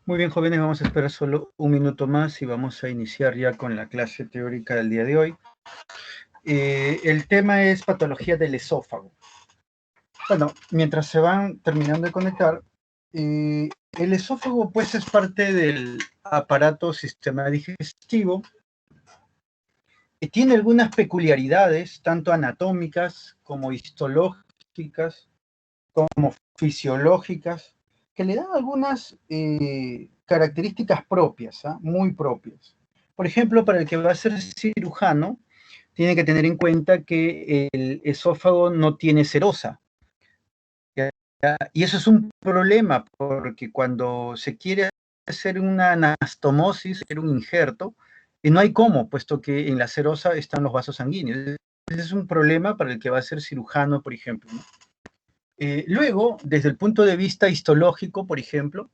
Muy bien, jóvenes, vamos a esperar solo un minuto más y vamos a iniciar ya con la clase teórica del día de hoy. El tema es patología del esófago. Bueno, mientras se van terminando de conectar, el esófago pues es parte del aparato sistema digestivo y tiene algunas peculiaridades, tanto anatómicas como histológicas, como fisiológicas, que le dan algunas características propias, muy propias. Por ejemplo, para el que va a ser cirujano, tiene que tener en cuenta que el esófago no tiene serosa. ¿Ya? Y eso es un problema, porque cuando se quiere hacer una anastomosis, hacer un injerto, no hay cómo, puesto que en la serosa están los vasos sanguíneos. Ese es un problema para el que va a ser cirujano, por ejemplo, ¿no? Luego, desde el punto de vista histológico, por ejemplo,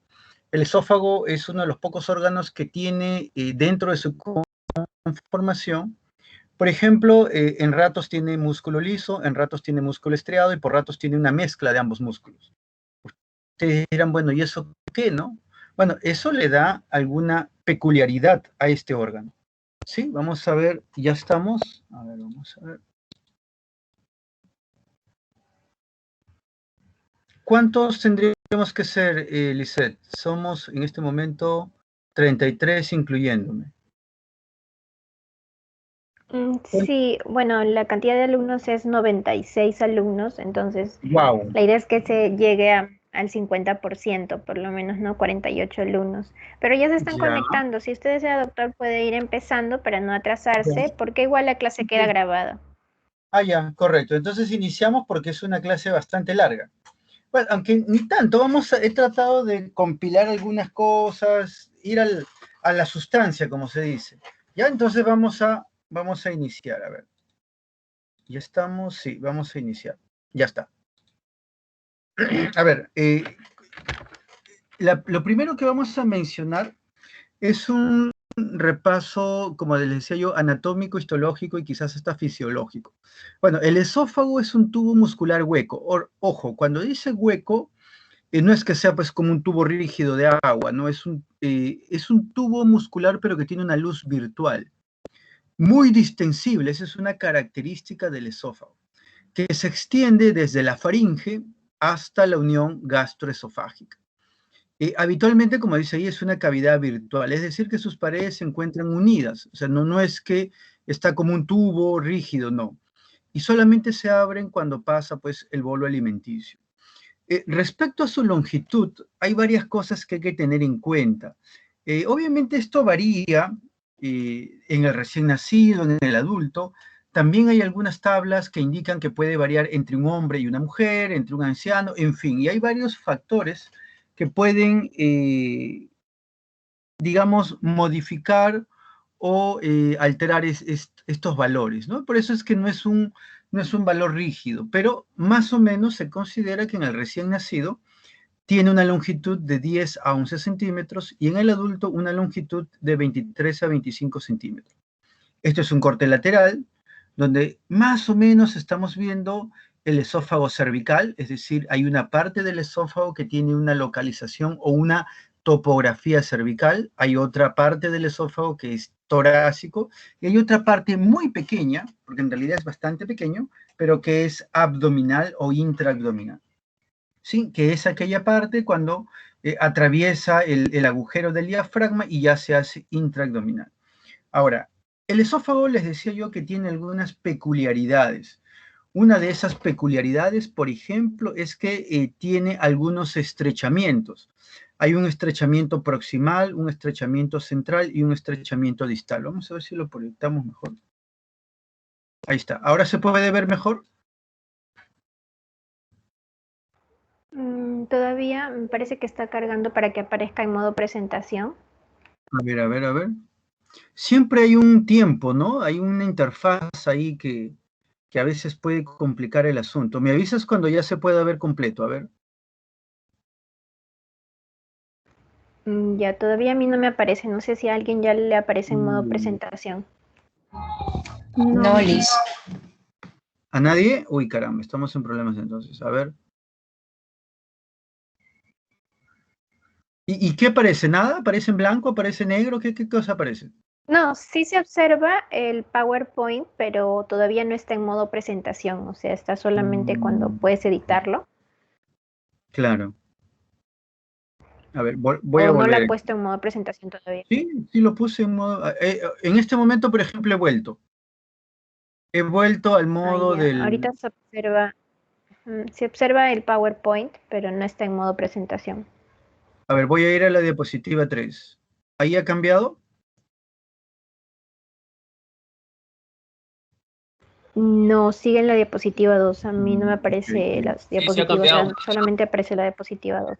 el esófago es uno de los pocos órganos que tiene dentro de su conformación, por ejemplo, en ratos tiene músculo liso, en ratos tiene músculo estriado y por ratos tiene una mezcla de ambos músculos. Ustedes dirán, bueno, ¿y eso qué, no? Bueno, eso le da alguna peculiaridad a este órgano. Sí, vamos a ver, ya estamos. A ver, vamos a ver. ¿Cuántos tendríamos que ser, Lisette? Somos en este momento 33 incluyéndome. Sí, bueno, la cantidad de alumnos es 96 alumnos, entonces Wow. la idea es que se llegue al 50%, por lo menos, ¿no? 48 alumnos. Pero ya se están Ya. conectando. Si usted desea, doctor, puede ir empezando para no atrasarse, porque igual la clase queda grabada. Ah, ya, correcto. Entonces iniciamos porque es una clase bastante larga. Bueno, aunque ni tanto, he tratado de compilar algunas cosas, ir a la sustancia, como se dice. Ya, entonces vamos a iniciar, a ver. ¿Ya estamos? Sí, vamos a iniciar. Ya está. A ver, lo primero que vamos a mencionar es un repaso, como les decía yo, anatómico, histológico y quizás hasta fisiológico. Bueno, el esófago es un tubo muscular hueco. Ojo, cuando dice hueco, no es que sea pues como un tubo rígido de agua, ¿no? Es un tubo muscular pero que tiene una luz virtual. Muy distensible, esa es una característica del esófago, que se extiende desde la faringe hasta la unión gastroesofágica. Habitualmente, como dice ahí, es una cavidad virtual, es decir, que sus paredes se encuentran unidas, o sea, no es que está como un tubo rígido, no. Y solamente se abren cuando pasa pues el bolo alimenticio. Respecto a su longitud, hay varias cosas que hay que tener en cuenta. Obviamente esto varía en el recién nacido, en el adulto. También hay algunas tablas que indican que puede variar entre un hombre y una mujer, entre un anciano, en fin, y hay varios factores que pueden, digamos, modificar o alterar estos valores, ¿no? Por eso es que no es un valor rígido, pero más o menos se considera que en el recién nacido tiene una longitud de 10 a 11 centímetros y en el adulto una longitud de 23 a 25 centímetros. Esto es un corte lateral, donde más o menos estamos viendo el esófago cervical, es decir, hay una parte del esófago que tiene una localización o una topografía cervical, hay otra parte del esófago que es torácico, y hay otra parte muy pequeña, porque en realidad es bastante pequeño, pero que es abdominal o intraabdominal, ¿sí? Que es aquella parte cuando atraviesa el agujero del diafragma y ya se hace intraabdominal. Ahora, el esófago les decía yo que tiene algunas peculiaridades. Una de esas peculiaridades, por ejemplo, es que tiene algunos estrechamientos. Hay un estrechamiento proximal, un estrechamiento central y un estrechamiento distal. Vamos a ver si lo proyectamos mejor. Ahí está. ¿Ahora se puede ver mejor? Todavía me parece que está cargando para que aparezca en modo presentación. A ver, a ver, a ver. Siempre hay un tiempo, ¿no? Hay una interfaz ahí que a veces puede complicar el asunto. ¿Me avisas cuando ya se pueda ver completo? A ver. Ya todavía a mí no me aparece, no sé si a alguien ya le aparece en modo Mm, presentación. No, Liz. ¿A nadie? Uy, caramba, estamos en problemas entonces. A ver. ¿Y qué aparece? ¿Nada? ¿Aparece en blanco? ¿Aparece negro? ¿Qué cosa aparece? No, sí se observa el PowerPoint, pero todavía no está en modo presentación, o sea, está solamente cuando Mm, puedes editarlo, claro. A ver, voy a o no lo ha volver. puesto en modo presentación todavía. Sí, sí lo puse en modo... en este momento, por ejemplo, he vuelto. He vuelto al Ah, modo ya, del... ahorita se observa el PowerPoint, pero no está en modo presentación. A ver, voy a ir a la diapositiva 3. ¿Ahí ha cambiado? No, sigue en la diapositiva 2. A mí no me Ok, aparece las Sí, se ha diapositivas, o cambiado. sea, solamente aparece la diapositiva 2.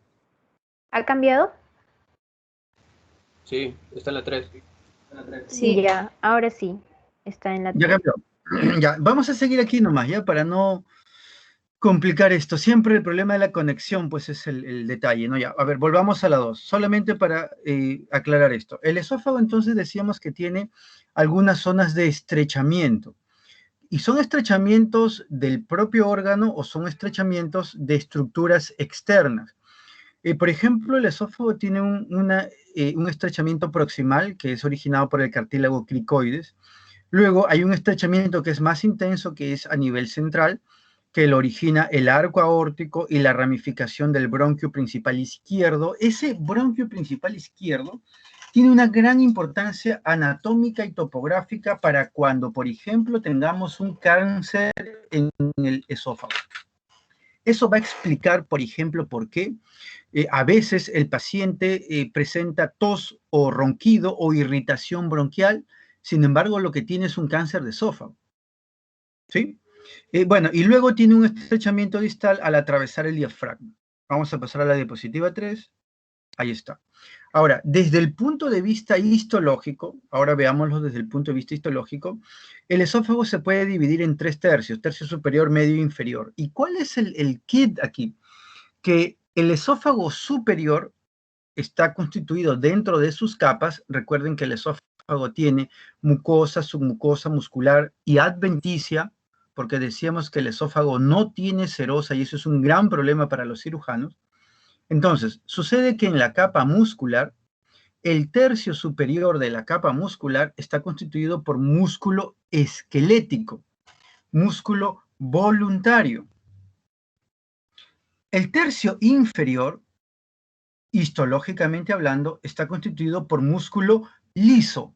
¿Ha cambiado? Sí, está en la 3. Sí. Ya, ahora sí, está en la ya 3. cambió. Ya, vamos a seguir aquí nomás, ya, para no complicar esto. Siempre el problema de la conexión, pues es el detalle, ¿no? Ya, a ver, volvamos a la 2. Solamente para aclarar esto. El esófago, entonces, decíamos que tiene algunas zonas de estrechamiento. ¿Y son estrechamientos del propio órgano o son estrechamientos de estructuras externas? Por ejemplo, el esófago tiene un estrechamiento proximal que es originado por el cartílago cricoides. Luego hay un estrechamiento que es más intenso, que es a nivel central, que lo origina el arco aórtico y la ramificación del bronquio principal izquierdo. Ese bronquio principal izquierdo tiene una gran importancia anatómica y topográfica para cuando, por ejemplo, tengamos un cáncer en el esófago. Eso va a explicar, por ejemplo, por qué a veces el paciente presenta tos o ronquido o irritación bronquial, sin embargo, lo que tiene es un cáncer de esófago. ¿Sí? Bueno, y luego tiene un estrechamiento distal al atravesar el diafragma. Vamos a pasar a la diapositiva 3. Ahí está. Ahora, desde el punto de vista histológico, ahora veámoslo desde el punto de vista histológico, el esófago se puede dividir en 3 tercios, tercio superior, medio e inferior. ¿Y cuál es el kit aquí? Que el esófago superior está constituido dentro de sus capas. Recuerden que el esófago tiene mucosa, submucosa, muscular y adventicia, porque decíamos que el esófago no tiene serosa y eso es un gran problema para los cirujanos. Entonces, sucede que en la capa muscular, el tercio superior de la capa muscular está constituido por músculo esquelético, músculo voluntario. El tercio inferior, histológicamente hablando, está constituido por músculo liso,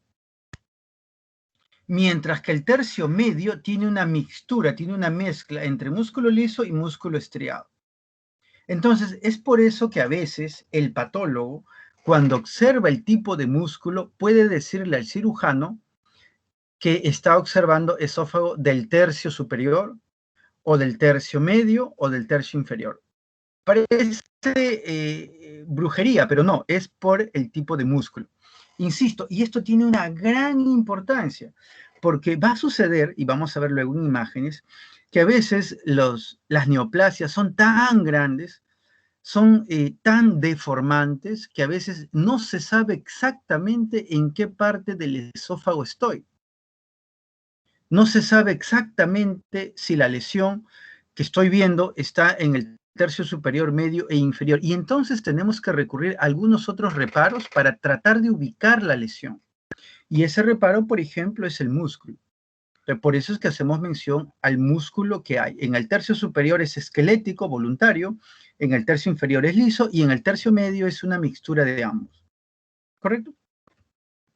mientras que el tercio medio tiene una mixtura, tiene una mezcla entre músculo liso y músculo estriado. Entonces, es por eso que a veces el patólogo, cuando observa el tipo de músculo, puede decirle al cirujano que está observando esófago del tercio superior o del tercio medio o del tercio inferior. Parece brujería, pero no, es por el tipo de músculo. Insisto, y esto tiene una gran importancia, porque va a suceder, y vamos a ver luego en imágenes, que a veces las neoplasias son tan grandes, son tan deformantes, que a veces no se sabe exactamente en qué parte del esófago estoy. No se sabe exactamente si la lesión que estoy viendo está en el tercio superior, medio e inferior. Y entonces tenemos que recurrir a algunos otros reparos para tratar de ubicar la lesión. Y ese reparo, por ejemplo, es el músculo. Por eso es que hacemos mención al músculo que hay. En el tercio superior es esquelético, voluntario, en el tercio inferior es liso y en el tercio medio es una mixtura de ambos. ¿Correcto?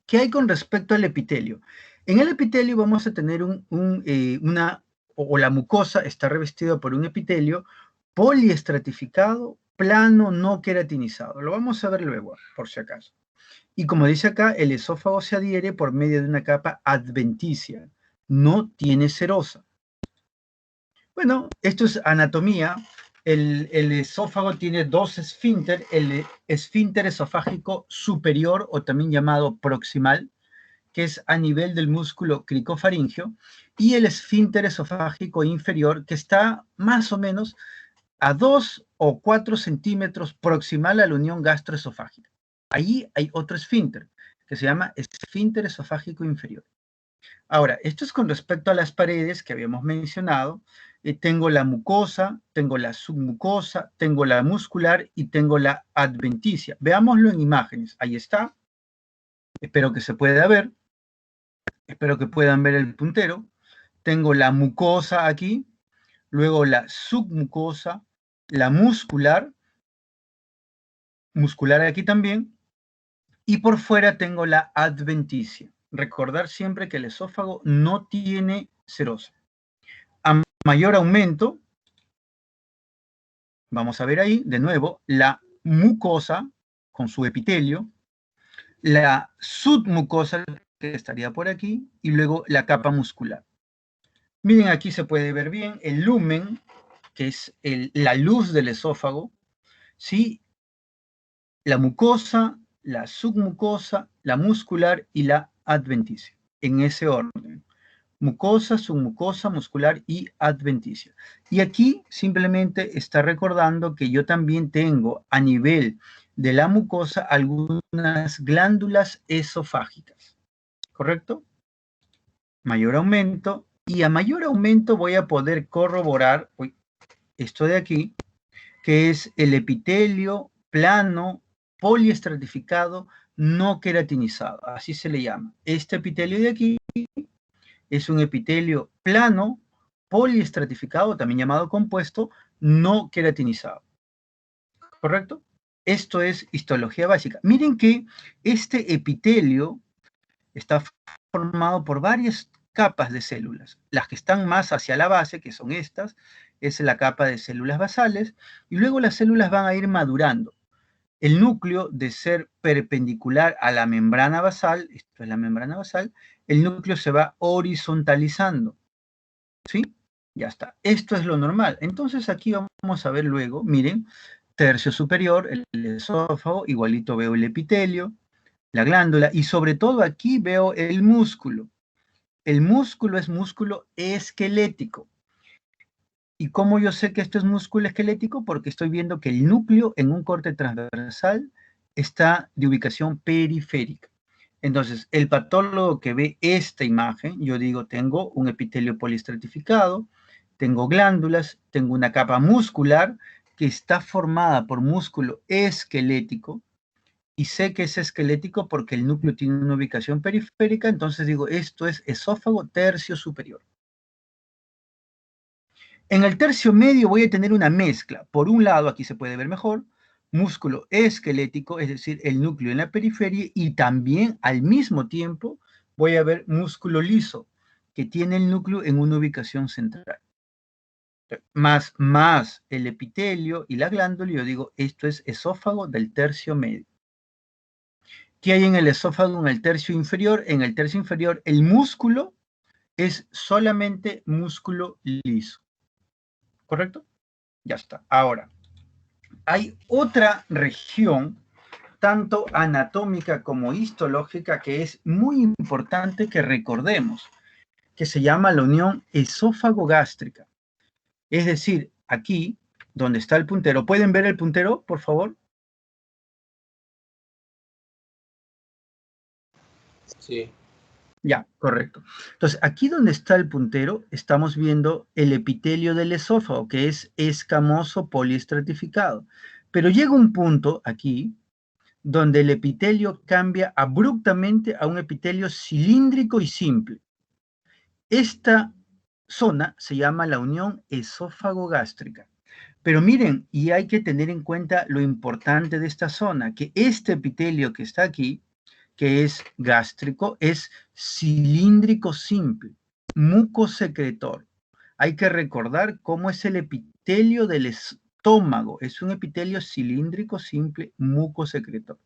¿Qué hay con respecto al epitelio? En el epitelio vamos a tener la mucosa está revestida por un epitelio poliestratificado, plano, no queratinizado. Lo vamos a ver luego, por si acaso. Y como dice acá, el esófago se adhiere por medio de una capa adventicia. No tiene serosa. Bueno, esto es anatomía. El esófago tiene dos esfínter, el esfínter esofágico superior o también llamado proximal, que es a nivel del músculo cricofaringeo, y el esfínter esofágico inferior, que está más o menos a 2 o 4 centímetros proximal a la unión gastroesofágica. Ahí hay otro esfínter, que se llama esfínter esofágico inferior. Ahora, esto es con respecto a las paredes que habíamos mencionado. Tengo la mucosa, tengo la submucosa, tengo la muscular y tengo la adventicia. Veámoslo en imágenes. Ahí está. Espero que se pueda ver. Espero que puedan ver el puntero. Tengo la mucosa aquí, luego la submucosa, la muscular aquí también, y por fuera tengo la adventicia. Recordar siempre que el esófago no tiene serosa. A mayor aumento, vamos a ver ahí, de nuevo, la mucosa con su epitelio, la submucosa que estaría por aquí, y luego la capa muscular. Miren, aquí se puede ver bien el lumen, que es la luz del esófago, ¿sí? La mucosa, la submucosa, la muscular y la adventicia, en ese orden. Mucosa, submucosa, muscular y adventicia. Y aquí simplemente está recordando que yo también tengo a nivel de la mucosa algunas glándulas esofágicas, ¿correcto? Mayor aumento, y a mayor aumento voy a poder corroborar esto de aquí, que es el epitelio plano poliestratificado no queratinizado, así se le llama. Este epitelio de aquí es un epitelio plano poliestratificado, también llamado compuesto, no queratinizado. ¿Correcto? Esto es histología básica. Miren que este epitelio está formado por varias capas de células. Las que están más hacia la base, que son estas, es la capa de células basales, y luego las células van a ir madurando. El núcleo, de ser perpendicular a la membrana basal, esto es la membrana basal, el núcleo se va horizontalizando. ¿Sí? Ya está. Esto es lo normal. Entonces aquí vamos a ver luego, miren, tercio superior, el esófago, igualito veo el epitelio, la glándula, y sobre todo aquí veo el músculo. El músculo es músculo esquelético. ¿Y cómo yo sé que esto es músculo esquelético? Porque estoy viendo que el núcleo en un corte transversal está de ubicación periférica. Entonces, el patólogo que ve esta imagen, yo digo, tengo un epitelio poliestratificado, tengo glándulas, tengo una capa muscular que está formada por músculo esquelético, y sé que es esquelético porque el núcleo tiene una ubicación periférica, entonces digo, esto es esófago tercio superior. En el tercio medio voy a tener una mezcla. Por un lado, aquí se puede ver mejor, músculo esquelético, es decir, el núcleo en la periferia, y también al mismo tiempo voy a ver músculo liso, que tiene el núcleo en una ubicación central. Más el epitelio y la glándula, yo digo, esto es esófago del tercio medio. ¿Qué hay en el esófago en el tercio inferior? En el tercio inferior, el músculo es solamente músculo liso. ¿Correcto? Ya está. Ahora, hay otra región, tanto anatómica como histológica, que es muy importante que recordemos, que se llama la unión esófago-gástrica. Es decir, aquí, donde está el puntero, ¿pueden ver el puntero, por favor? Sí. Ya, correcto. Entonces, aquí donde está el puntero, estamos viendo el epitelio del esófago, que es escamoso poliestratificado. Pero llega un punto aquí, donde el epitelio cambia abruptamente a un epitelio cilíndrico y simple. Esta zona se llama la unión esófago-gástrica. Pero miren, y hay que tener en cuenta lo importante de esta zona, que este epitelio que está aquí, que es gástrico, es cilíndrico simple, mucosecretor. Hay que recordar cómo es el epitelio del estómago. Es un epitelio cilíndrico simple, mucosecretor.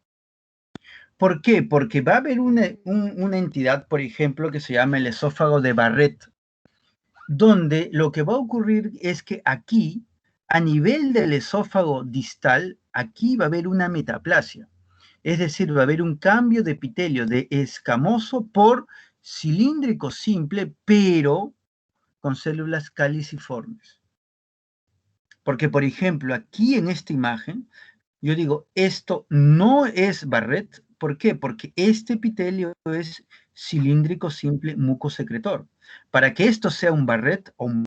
¿Por qué? Porque va a haber una entidad, por ejemplo, que se llama el esófago de Barrett, donde lo que va a ocurrir es que aquí, a nivel del esófago distal, aquí va a haber una metaplasia. Es decir, va a haber un cambio de epitelio de escamoso por cilíndrico simple, pero con células caliciformes. Porque, por ejemplo, aquí en esta imagen, yo digo, esto no es Barrett. ¿Por qué? Porque este epitelio es cilíndrico simple mucosecretor. Para que esto sea un Barrett o un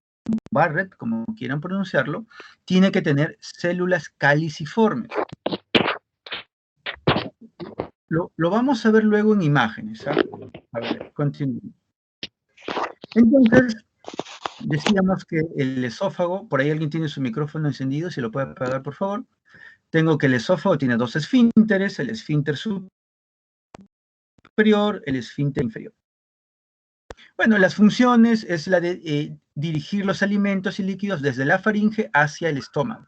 Barrett, como quieran pronunciarlo, tiene que tener células caliciformes. Lo vamos a ver luego en imágenes. ¿Ah? A ver, continuemos. Entonces, decíamos que el esófago, por ahí alguien tiene su micrófono encendido, si lo puede apagar, por favor. Tengo que el esófago tiene dos esfínteres, el esfínter superior, el esfínter inferior. Bueno, las funciones es la de dirigir los alimentos y líquidos desde la faringe hacia el estómago.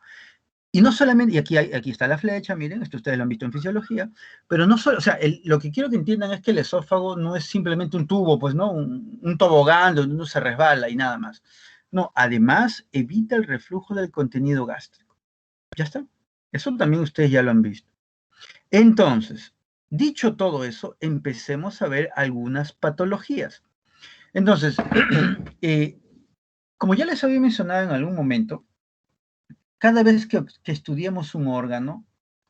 Y no solamente, y aquí está la flecha, miren, esto ustedes lo han visto en fisiología, pero no solo, o sea, lo que quiero que entiendan es que el esófago no es simplemente un tubo, pues, ¿no? Un tobogán donde uno se resbala y nada más. No, además evita el reflujo del contenido gástrico. ¿Ya está? Eso también ustedes ya lo han visto. Entonces, dicho todo eso, empecemos a ver algunas patologías. Entonces, como ya les había mencionado en algún momento, cada vez que estudiemos un órgano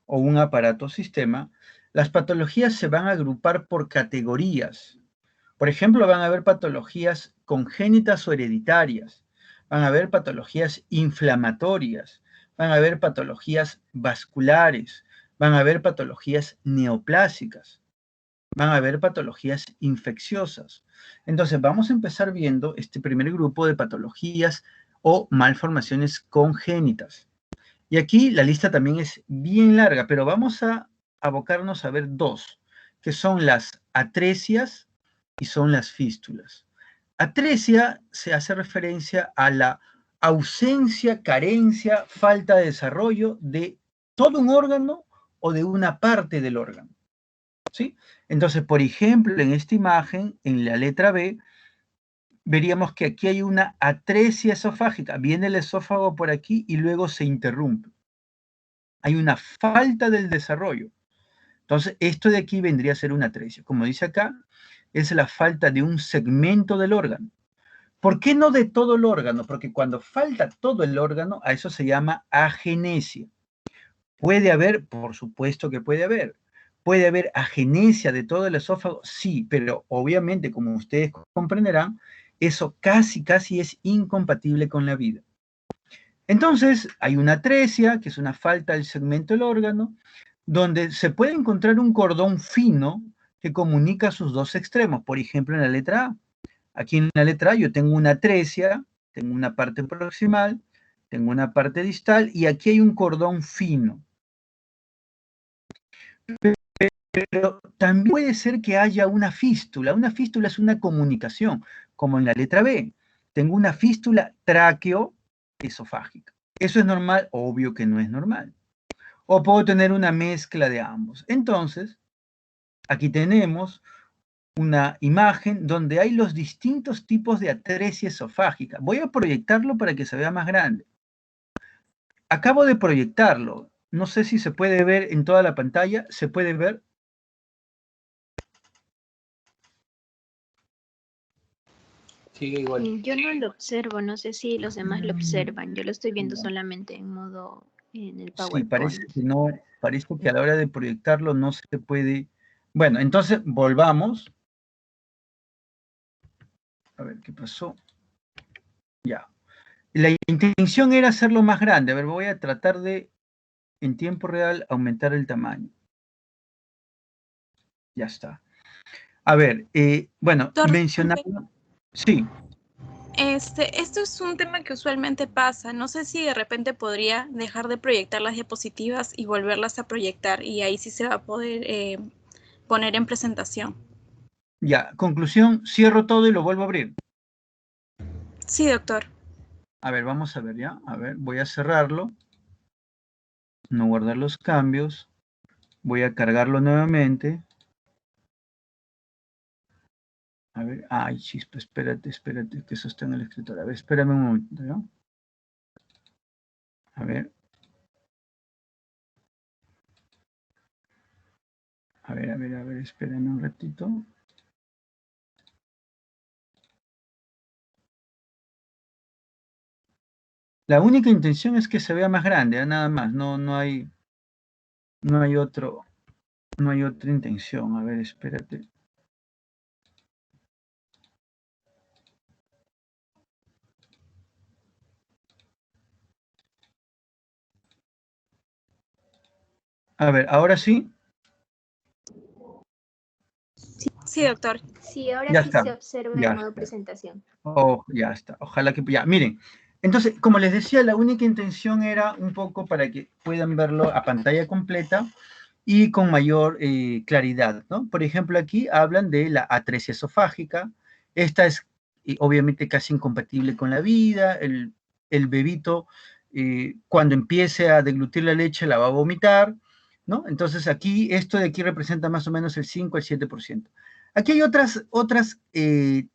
o un aparato o sistema, las patologías se van a agrupar por categorías. Por ejemplo, van a haber patologías congénitas o hereditarias, van a haber patologías inflamatorias, van a haber patologías vasculares, van a haber patologías neoplásicas, van a haber patologías infecciosas. Entonces, vamos a empezar viendo este primer grupo de patologías o malformaciones congénitas. Y aquí la lista también es bien larga, pero vamos a abocarnos a ver dos, que son las atresias y son las fístulas. Atresia se hace referencia a la ausencia, carencia, falta de desarrollo de todo un órgano o de una parte del órgano. ¿Sí? Entonces, por ejemplo, en esta imagen, en la letra B, veríamos que aquí hay una atresia esofágica. Viene el esófago por aquí y luego se interrumpe. Hay una falta del desarrollo. Entonces, esto de aquí vendría a ser una atresia. Como dice acá, es la falta de un segmento del órgano. ¿Por qué no de todo el órgano? Porque cuando falta todo el órgano, a eso se llama agenesia. ¿Puede haber? Por supuesto que puede haber. ¿Puede haber agenesia de todo el esófago? Sí, pero obviamente, como ustedes comprenderán, eso casi es incompatible con la vida. Entonces, hay una atresia, que es una falta del segmento del órgano, donde se puede encontrar un cordón fino que comunica sus dos extremos. Por ejemplo, en la letra A. Aquí en la letra A yo tengo una atresia, tengo una parte proximal, tengo una parte distal, y aquí hay un cordón fino. Pero también puede ser que haya una fístula. Una fístula es una comunicación, como en la letra B. Tengo una fístula tráqueo-esofágica. ¿Eso es normal? Obvio que no es normal. O puedo tener una mezcla de ambos. Entonces, aquí tenemos una imagen donde hay los distintos tipos de atresia esofágica. Voy a proyectarlo para que se vea más grande. Acabo de proyectarlo. No sé si se puede ver en toda la pantalla. ¿Se puede ver? Sigue igual. Yo no lo observo, no sé si los demás lo observan. Yo lo estoy viendo solamente en modo en el Sí, parece PowerPoint. que no, parece que a la hora de proyectarlo no se puede. Bueno, entonces volvamos. A ver qué pasó. Ya. La intención era hacerlo más grande. A ver, voy a tratar de, en tiempo real, aumentar el tamaño. Ya está. A ver, bueno, Doctor, mencionando. Sí. esto es un tema que usualmente pasa. No sé si de repente podría dejar de proyectar las diapositivas y volverlas a proyectar y ahí sí se va a poder poner en presentación. Ya, conclusión, cierro todo y lo vuelvo a abrir. Sí, doctor. A ver, vamos a ver ya. A ver, voy a cerrarlo. No guardar los cambios. Voy a cargarlo nuevamente. A ver, ay, chispa, espérate, que eso está en el escritorio. A ver, espérame un momento, ¿no? A ver. A ver, espérame un ratito. La única intención es que se vea más grande, nada más, no hay... No hay otra intención. A ver, espérate. A ver, ¿ahora sí? Sí, doctor. Sí, ahora Ya sí está. se observa Ya en modo está. presentación. Oh, ya está. Ojalá que... Ya, miren. Entonces, como les decía, la única intención era un poco para que puedan verlo a pantalla completa y con mayor claridad, ¿no? Por ejemplo, aquí hablan de la atresia esofágica. Esta es obviamente casi incompatible con la vida. El bebito, cuando empiece a deglutir la leche, la va a vomitar, ¿no? Entonces, aquí, esto de aquí representa más o menos el 5 al 7%. Aquí hay otras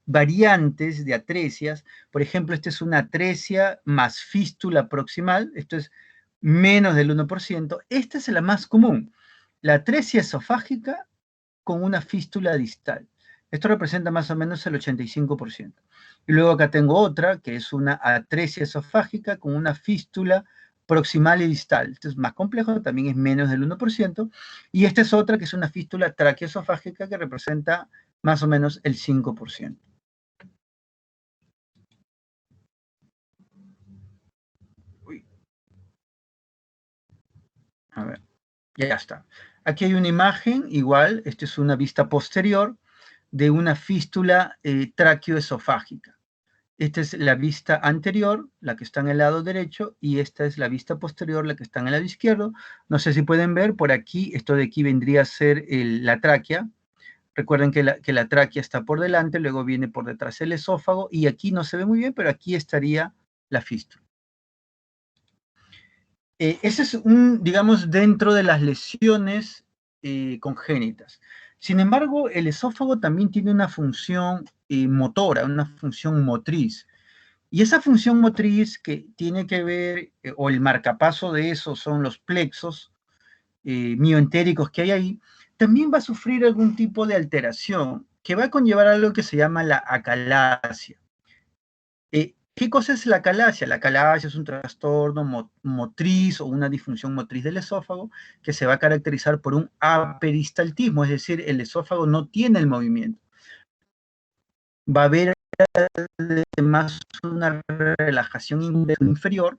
variantes de atresias. Por ejemplo, esta es una atresia más fístula proximal. Esto es menos del 1%. Esta es la más común. La atresia esofágica con una fístula distal. Esto representa más o menos el 85%. Y luego acá tengo otra, que es una atresia esofágica con una fístula proximal y distal. Esto es más complejo, también es menos del 1%. Y esta es otra, que es una fístula traqueoesofágica, que representa más o menos el 5%. Uy. A ver, ya está. Aquí hay una imagen, igual, esta es una vista posterior de una fístula traqueoesofágica. Esta es la vista anterior, la que está en el lado derecho, y esta es la vista posterior, la que está en el lado izquierdo. No sé si pueden ver, por aquí, esto de aquí vendría a ser la tráquea. Recuerden que la tráquea está por delante, luego viene por detrás el esófago, y aquí no se ve muy bien, pero aquí estaría la fístula. Ese es digamos, dentro de las lesiones congénitas. Sin embargo, el esófago también tiene una función motora, una función motriz. Y esa función motriz que tiene que ver, o el marcapaso de eso son los plexos mioentéricos que hay ahí, también va a sufrir algún tipo de alteración que va a conllevar algo que se llama la acalasia. ¿Qué cosa es la acalasia? La acalasia es un trastorno motriz o una disfunción motriz del esófago que se va a caracterizar por un aperistaltismo, es decir, el esófago no tiene el movimiento. Va a haber además una relajación inferior,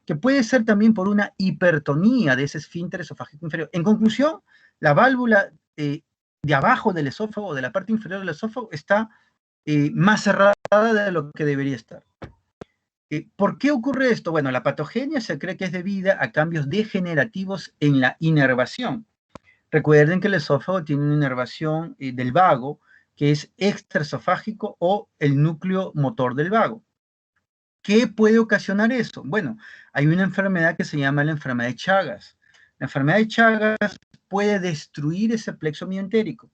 que puede ser también por una hipertonía de ese esfínter esofágico inferior. En conclusión, la válvula de abajo del esófago, de la parte inferior del esófago, está más cerrada de lo que debería estar. ¿Por qué ocurre esto? Bueno, la patogenia se cree que es debida a cambios degenerativos en la inervación. Recuerden que el esófago tiene una inervación del vago, que es extraesofágico o el núcleo motor del vago. ¿Qué puede ocasionar eso? Bueno, hay una enfermedad que se llama la enfermedad de Chagas. La enfermedad de Chagas puede destruir ese plexo mioentérico.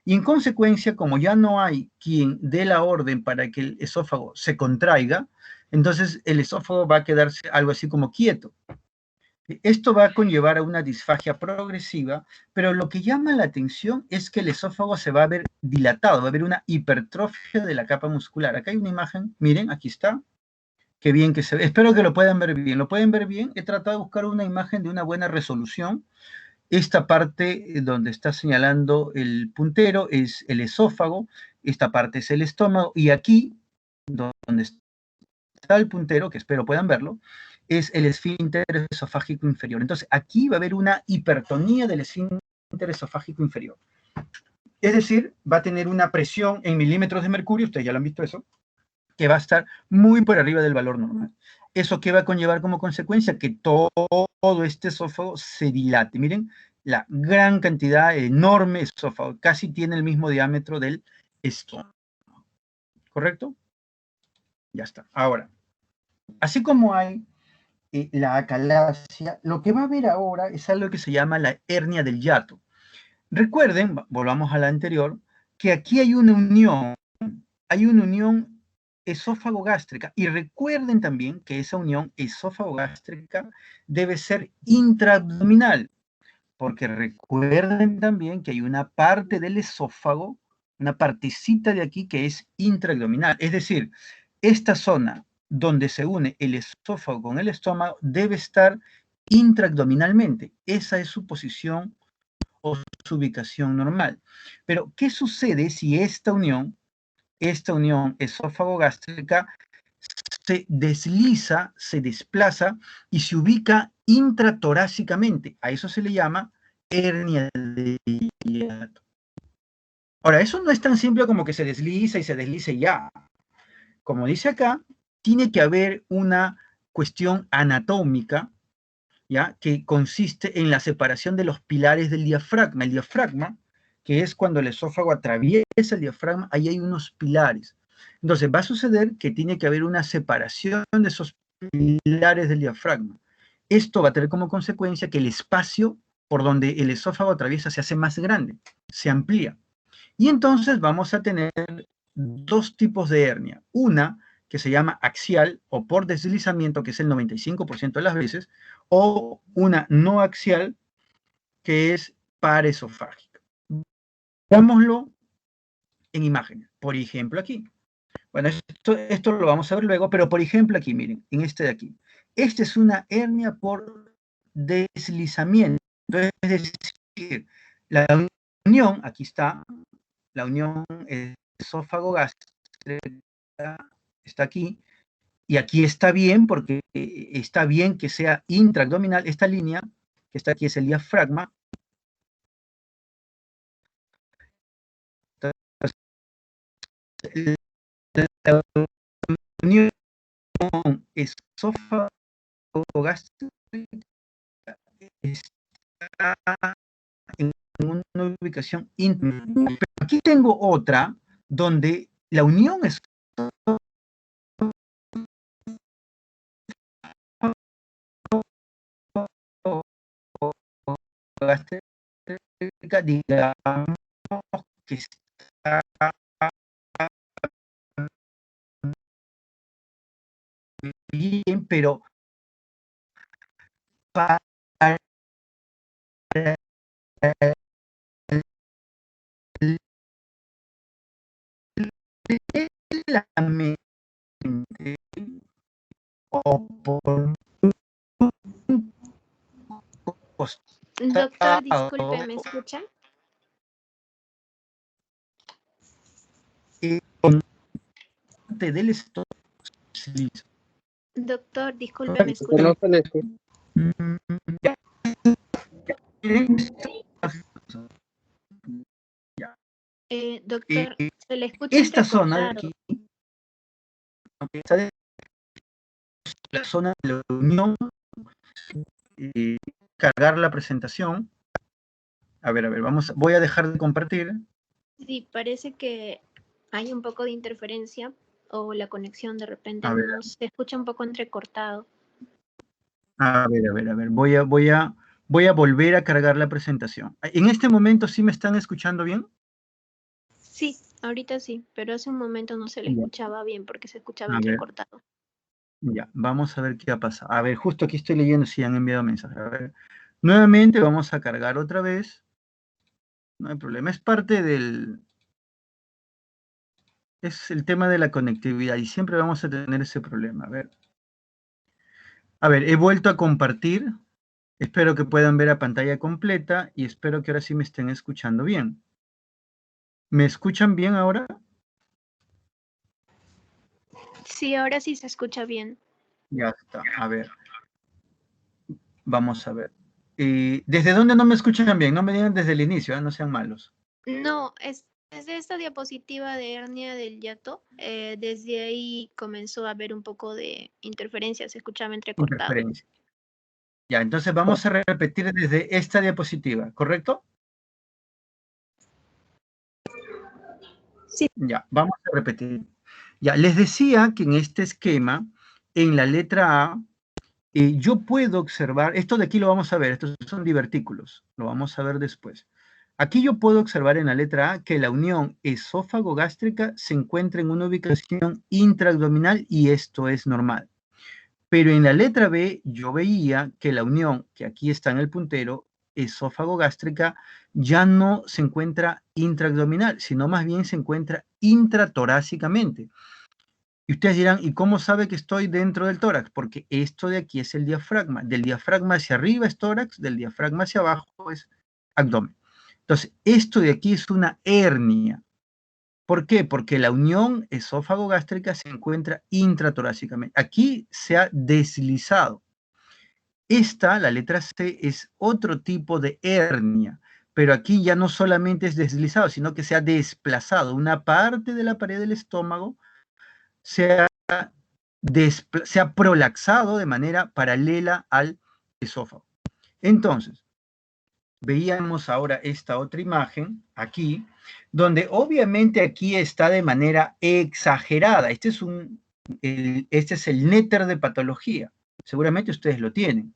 Y en consecuencia, como ya no hay quien dé la orden para que el esófago se contraiga, entonces el esófago va a quedarse algo así como quieto. Esto va a conllevar a una disfagia progresiva, pero lo que llama la atención es que el esófago se va a ver dilatado, va a haber una hipertrofia de la capa muscular. Acá hay una imagen, miren, aquí está. Qué bien que se ve. Espero que lo puedan ver bien. ¿Lo pueden ver bien? He tratado de buscar una imagen de una buena resolución. Esta parte donde está señalando el puntero es el esófago, esta parte es el estómago, y aquí, donde está el puntero, que espero puedan verlo, es el esfínter esofágico inferior. Entonces, aquí va a haber una hipertonía del esfínter esofágico inferior. Es decir, va a tener una presión en milímetros de mercurio, ustedes ya lo han visto eso, que va a estar muy por arriba del valor normal. ¿Eso qué va a conllevar como consecuencia? Que todo este esófago se dilate. Miren, la gran cantidad, enorme esófago, casi tiene el mismo diámetro del estómago. ¿Correcto? Ya está. Ahora, así como hay la acalasia, lo que va a haber ahora es algo que se llama la hernia del hiato. Recuerden, volvamos a la anterior, que aquí hay una unión esófago-gástrica. Y recuerden también que esa unión esófago-gástrica debe ser intraabdominal, porque recuerden también que hay una parte del esófago, una partecita de aquí que es intraabdominal. Es decir, esta zona donde se une el esófago con el estómago debe estar intraabdominalmente. Esa es su posición o su ubicación normal. Pero, ¿qué sucede si esta unión esófago-gástrica se desliza, se desplaza y se ubica intratorácicamente? A eso se le llama hernia de hiato. Ahora, eso no es tan simple como que se desliza y ya. Como dice acá, tiene que haber una cuestión anatómica, ¿ya? Que consiste en la separación de los pilares del diafragma. El diafragma, que es cuando el esófago atraviesa el diafragma, ahí hay unos pilares. Entonces, va a suceder que tiene que haber una separación de esos pilares del diafragma. Esto va a tener como consecuencia que el espacio por donde el esófago atraviesa se hace más grande, se amplía. Y entonces vamos a tener dos tipos de hernia. Una que se llama axial o por deslizamiento, que es el 95% de las veces, o una no axial, que es paraesofágica. Veámoslo en imágenes. Por ejemplo, aquí. Bueno, esto lo vamos a ver luego, pero por ejemplo aquí, miren, en este de aquí. Esta es una hernia por deslizamiento. Es decir, la unión, aquí está, la unión esófago-gástrica está aquí, y aquí está bien porque está bien que sea intraabdominal. Esta línea que está aquí es el diafragma. La unión esófago-gástrica está en una ubicación íntima. Pero aquí tengo otra donde la unión esófago-gástrica, digamos que está bien, pero para la mente o por Doctor, disculpe, ¿me escucha? Del estómago. Doctor, disculpe, ¿me escucha? No se le escucha. Doctor, se le escucha Esta zona de entrecortado. aquí, esta de la zona de la unión, cargar la presentación. A ver, voy a dejar de compartir. Sí, parece que hay un poco de interferencia o la conexión de repente A ver. se escucha un poco entrecortado. A ver. Voy a volver a cargar la presentación. En este momento, ¿sí me están escuchando bien? Sí, ahorita sí, pero hace un momento no se le escuchaba bien porque se escuchaba A ver. entrecortado. Ya, vamos a ver qué ha pasado. A ver, justo aquí estoy leyendo si han enviado mensajes. A ver, nuevamente vamos a cargar otra vez. No hay problema, es parte del... Es el tema de la conectividad y siempre vamos a tener ese problema. A ver, he vuelto a compartir. Espero que puedan ver a pantalla completa y espero que ahora sí me estén escuchando bien. ¿Me escuchan bien ahora? Sí, ahora sí se escucha bien. Ya está, a ver. Vamos a ver. ¿Desde dónde no me escuchan bien? No me digan desde el inicio, no sean malos. No, desde esta diapositiva de hernia del hiato, desde ahí comenzó a haber un poco de interferencia, se escuchaba entrecortado. Interferencia. Ya, entonces vamos a repetir desde esta diapositiva, ¿correcto? Sí. Ya, vamos a repetir. Ya, les decía que en este esquema, en la letra A, yo puedo observar, esto de aquí lo vamos a ver, estos son divertículos, lo vamos a ver después. Aquí yo puedo observar en la letra A que la unión esófago-gástrica se encuentra en una ubicación intraabdominal y esto es normal. Pero en la letra B yo veía que la unión, que aquí está en el puntero, esófago-gástrica, ya no se encuentra intraabdominal, sino más bien se encuentra intratorácicamente. Y ustedes dirán, ¿y cómo sabe que estoy dentro del tórax? Porque esto de aquí es el diafragma. Del diafragma hacia arriba es tórax, del diafragma hacia abajo es abdomen. Entonces, esto de aquí es una hernia. ¿Por qué? Porque la unión esófago-gástrica se encuentra intratorácicamente. Aquí se ha deslizado. Esta, la letra C, es otro tipo de hernia, pero aquí ya no solamente es deslizado, sino que se ha desplazado. Una parte de la pared del estómago se ha prolaxado de manera paralela al esófago. Entonces, veíamos ahora esta otra imagen aquí, donde obviamente aquí está de manera exagerada. Este es el néter de patología. Seguramente ustedes lo tienen.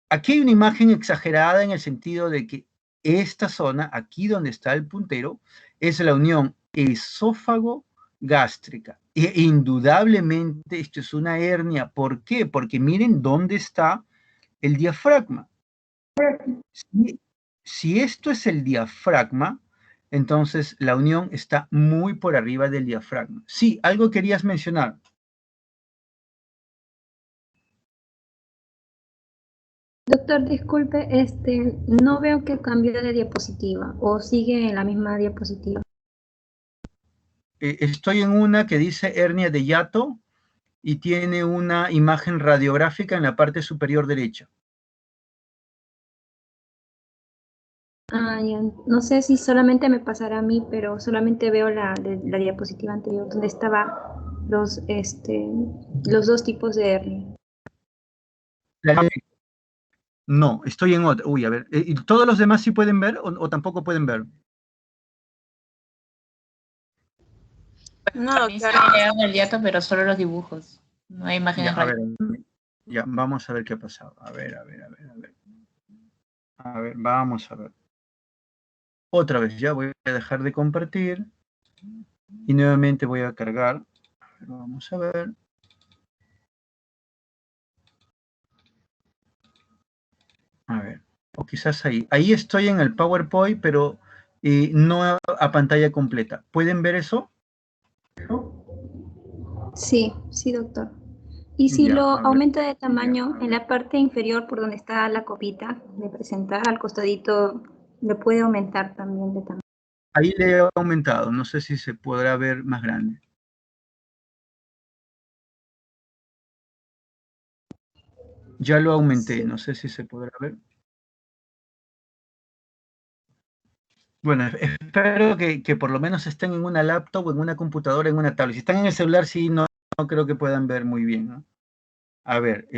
Aquí hay una imagen exagerada en el sentido de que esta zona, aquí donde está el puntero, es la unión esófago-gástrica. E indudablemente esto es una hernia. ¿Por qué? Porque miren dónde está el diafragma. Si esto es el diafragma, entonces la unión está muy por arriba del diafragma. Sí, algo querías mencionar. Doctor, disculpe, no veo que cambió de diapositiva o sigue en la misma diapositiva. Estoy en una que dice hernia de hiato y tiene una imagen radiográfica en la parte superior derecha. Ya. No sé si solamente me pasará a mí, pero solamente veo la diapositiva anterior donde estaban los dos tipos de hernia. No, estoy en otra. Uy, a ver. ¿Y todos los demás sí pueden ver o tampoco pueden ver? No, A mí sí doctor. me llegaron el hiato, pero solo los dibujos. No hay imágenes Ya, a ver, reales. ya, vamos a ver qué ha pasado. A ver. A ver, vamos a ver. Otra vez, ya voy a dejar de compartir. Y nuevamente voy a cargar. A ver, vamos a ver. A ver, o quizás ahí. Ahí estoy en el PowerPoint, pero no a pantalla completa. ¿Pueden ver eso? Sí, sí, doctor. Y si Ya, lo a ver. aumenta de tamaño en la parte inferior por donde está la copita de presentar, al costadito, le puede aumentar también de tamaño. Ahí le he aumentado. No sé si se podrá ver más grande. Ya lo aumenté. Sí. No sé si se podrá ver. Bueno, espero que por lo menos estén en una laptop o en una computadora, en una tablet. Si están en el celular, sí, no creo que puedan ver muy bien, ¿no? A ver,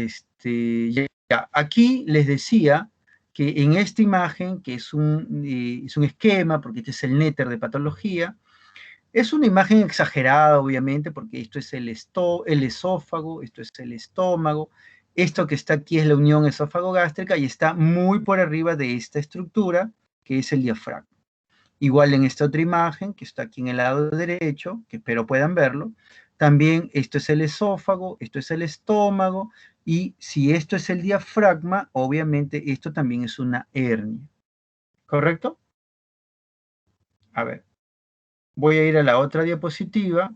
ya. Aquí les decía que en esta imagen, que es un esquema, porque este es el néter de patología, es una imagen exagerada, obviamente, porque esto es el esófago, esto es el estómago, esto que está aquí es la unión esófago-gástrica y está muy por arriba de esta estructura, que es el diafragma. Igual en esta otra imagen, que está aquí en el lado derecho, que espero puedan verlo, también esto es el esófago, esto es el estómago, y si esto es el diafragma, obviamente esto también es una hernia. ¿Correcto? A ver, voy a ir a la otra diapositiva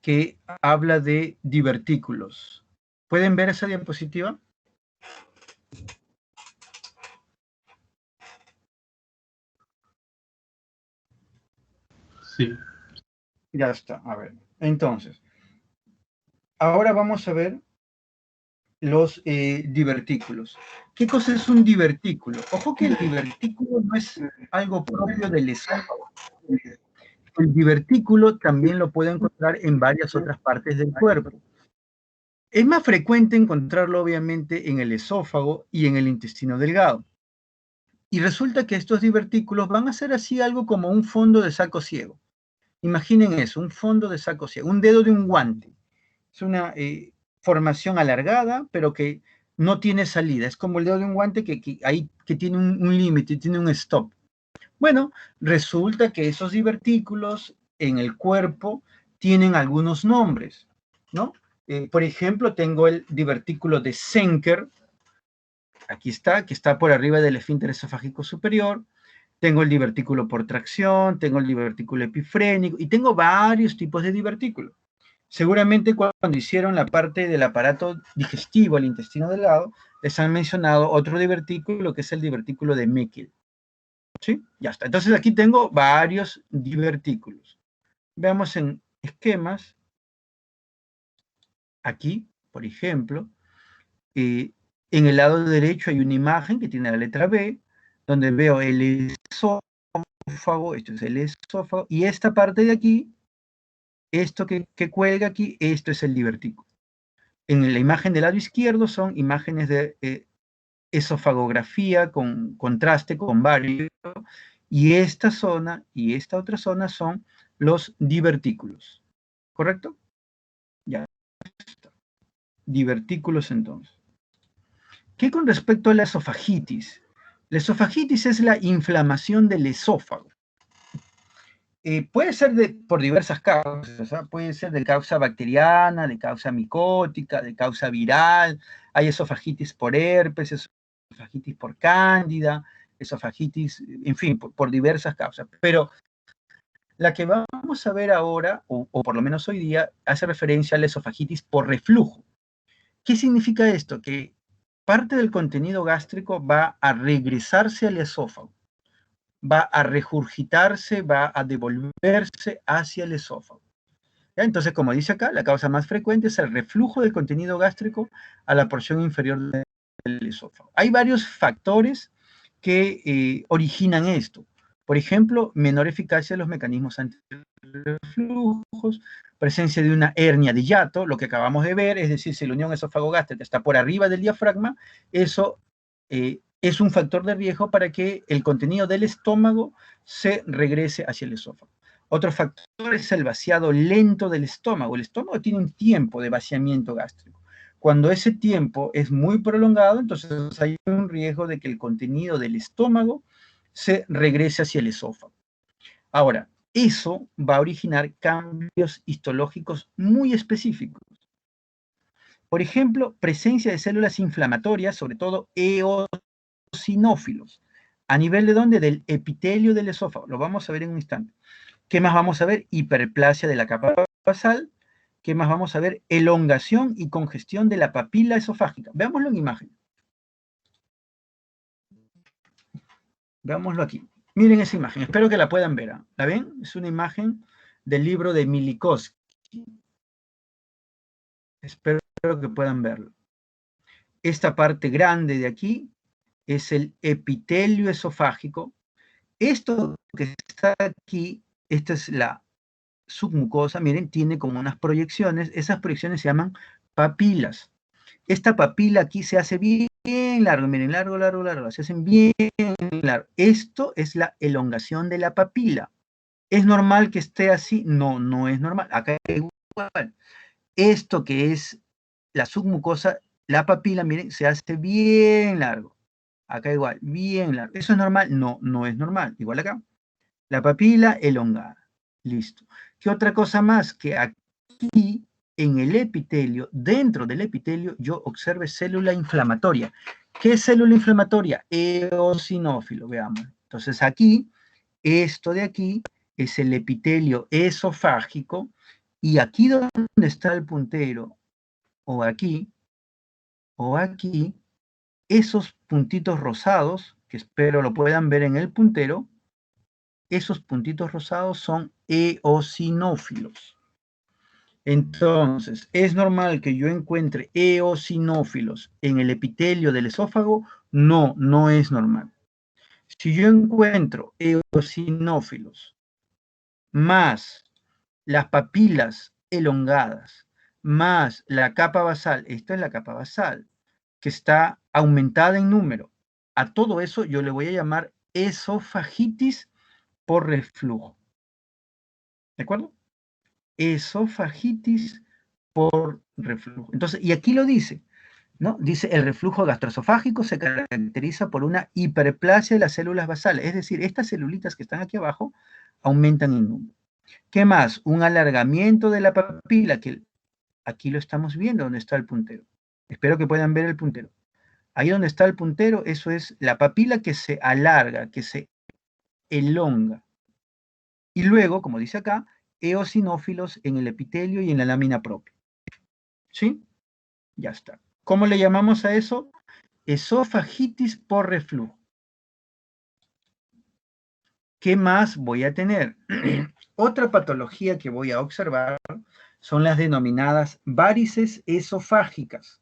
que habla de divertículos. ¿Pueden ver esa diapositiva? Sí. Ya está, a ver. Entonces, ahora vamos a ver los divertículos. ¿Qué cosa es un divertículo? Ojo que el divertículo no es algo propio del esófago. El divertículo también lo puede encontrar en varias otras partes del cuerpo. Es más frecuente encontrarlo obviamente en el esófago y en el intestino delgado. Y resulta que estos divertículos van a ser así algo como un fondo de saco ciego. Imaginen eso, un fondo de saco ciego, un dedo de un guante. Es una formación alargada, pero que no tiene salida. Es como el dedo de un guante que tiene un límite, tiene un stop. Bueno, resulta que esos divertículos en el cuerpo tienen algunos nombres, ¿no? Por ejemplo, tengo el divertículo de Zenker, aquí está, que está por arriba del esfínter esofágico superior. Tengo el divertículo por tracción, tengo el divertículo epifrénico y tengo varios tipos de divertículo. Seguramente cuando hicieron la parte del aparato digestivo, el intestino delgado, les han mencionado otro divertículo que es el divertículo de Meckel. ¿Sí? Ya está. Entonces aquí tengo varios divertículos. Veamos en esquemas. Aquí, por ejemplo, en el lado derecho hay una imagen que tiene la letra B, donde veo el esófago, esto es el esófago, y esta parte de aquí, esto que cuelga aquí, esto es el divertículo. En la imagen del lado izquierdo son imágenes de esofagografía con contraste con varios, y esta zona y esta otra zona son los divertículos, ¿correcto? Ya está. Divertículos entonces. ¿Qué con respecto a la esofagitis? La esofagitis es la inflamación del esófago. Puede ser por diversas causas, ¿eh? Puede ser de causa bacteriana, de causa micótica, de causa viral. Hay esofagitis por herpes, esofagitis por cándida, esofagitis, en fin, por diversas causas. Pero la que vamos a ver ahora, o por lo menos hoy día, hace referencia a la esofagitis por reflujo. ¿Qué significa esto? Que parte del contenido gástrico va a regresarse al esófago, va a regurgitarse, va a devolverse hacia el esófago. ¿Ya? Entonces, como dice acá, la causa más frecuente es el reflujo del contenido gástrico a la porción inferior del esófago. Hay varios factores que originan esto. Por ejemplo, menor eficacia de los mecanismos antirreflujos, presencia de una hernia de hiato, lo que acabamos de ver, es decir, si la unión esófago-gástrica está por arriba del diafragma, eso es un factor de riesgo para que el contenido del estómago se regrese hacia el esófago. Otro factor es el vaciado lento del estómago. El estómago tiene un tiempo de vaciamiento gástrico. Cuando ese tiempo es muy prolongado, entonces hay un riesgo de que el contenido del estómago se regrese hacia el esófago. Ahora, eso va a originar cambios histológicos muy específicos. Por ejemplo, presencia de células inflamatorias, sobre todo eosinófilos. ¿A nivel de dónde? Del epitelio del esófago. Lo vamos a ver en un instante. ¿Qué más vamos a ver? Hiperplasia de la capa basal. ¿Qué más vamos a ver? Elongación y congestión de la papila esofágica. Veámoslo en imagen. Veámoslo aquí. Miren esa imagen. Espero que la puedan ver. ¿Ah? ¿La ven? Es una imagen del libro de Milikowski. Espero que puedan verlo. Esta parte grande de aquí es el epitelio esofágico. Esto que está aquí, esta es la submucosa, miren, tiene como unas proyecciones. Esas proyecciones se llaman papilas. Esta papila aquí se hace bien largo, miren, largo, largo, largo, se hacen bien largo. Esto es la elongación de la papila. ¿Es normal que esté así? No, no es normal. Acá igual. Esto que es la submucosa, la papila, miren, se hace bien largo. Acá igual, bien largo. ¿Eso es normal? No, no es normal. Igual acá. La papila elongada. Listo. ¿Qué otra cosa más? Que aquí, en el epitelio, dentro del epitelio, yo observe célula inflamatoria. ¿Qué es célula inflamatoria? Eosinófilo, veamos. Entonces aquí, esto de aquí, es el epitelio esofágico, y aquí donde está el puntero, o aquí, esos puntitos rosados, que espero lo puedan ver en el puntero, esos puntitos rosados son eosinófilos. Entonces, ¿es normal que yo encuentre eosinófilos en el epitelio del esófago? No, no es normal. Si yo encuentro eosinófilos más las papilas elongadas, más la capa basal, esta es la capa basal, que está aumentada en número, a todo eso yo le voy a llamar esofagitis por reflujo. ¿De acuerdo? Esofagitis por reflujo. Entonces, y aquí lo dice, ¿no? Dice, el reflujo gastroesofágico se caracteriza por una hiperplasia de las células basales, es decir, estas celulitas que están aquí abajo aumentan en número. ¿Qué más? Un alargamiento de la papila, que aquí lo estamos viendo, donde está el puntero. Espero que puedan ver el puntero. Ahí donde está el puntero, eso es la papila que se alarga, que se elonga. Y luego, como dice acá, eosinófilos en el epitelio y en la lámina propia. ¿Sí? Ya está. ¿Cómo le llamamos a eso? Esofagitis por reflujo. ¿Qué más voy a tener? Otra patología que voy a observar son las denominadas varices esofágicas.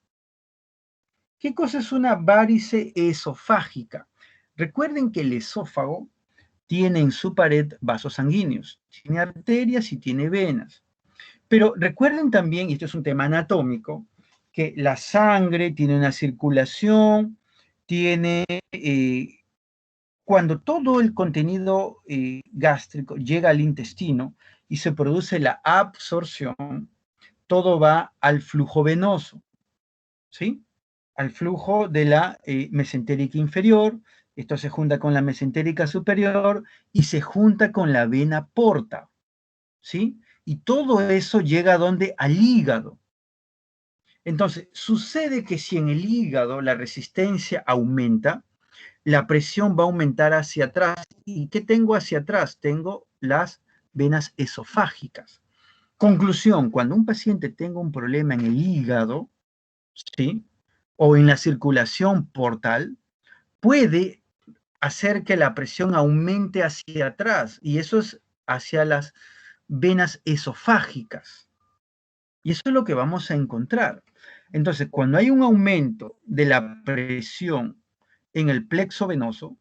¿Qué cosa es una varice esofágica? Recuerden que el esófago tiene en su pared vasos sanguíneos, tiene arterias y tiene venas. Pero recuerden también, y esto es un tema anatómico, que la sangre tiene una circulación, tiene, cuando todo el contenido gástrico llega al intestino y se produce la absorción, todo va al flujo venoso, ¿sí? Al flujo de la mesentérica inferior, esto se junta con la mesentérica superior y se junta con la vena porta, ¿sí? Y todo eso llega a ¿dónde? Al hígado. Entonces, sucede que si en el hígado la resistencia aumenta, la presión va a aumentar hacia atrás. ¿Y qué tengo hacia atrás? Tengo las venas esofágicas. Conclusión, cuando un paciente tenga un problema en el hígado, ¿sí? O en la circulación portal, puede hacer que la presión aumente hacia atrás, y eso es hacia las venas esofágicas. Y eso es lo que vamos a encontrar. Entonces, cuando hay un aumento de la presión en el plexo venoso,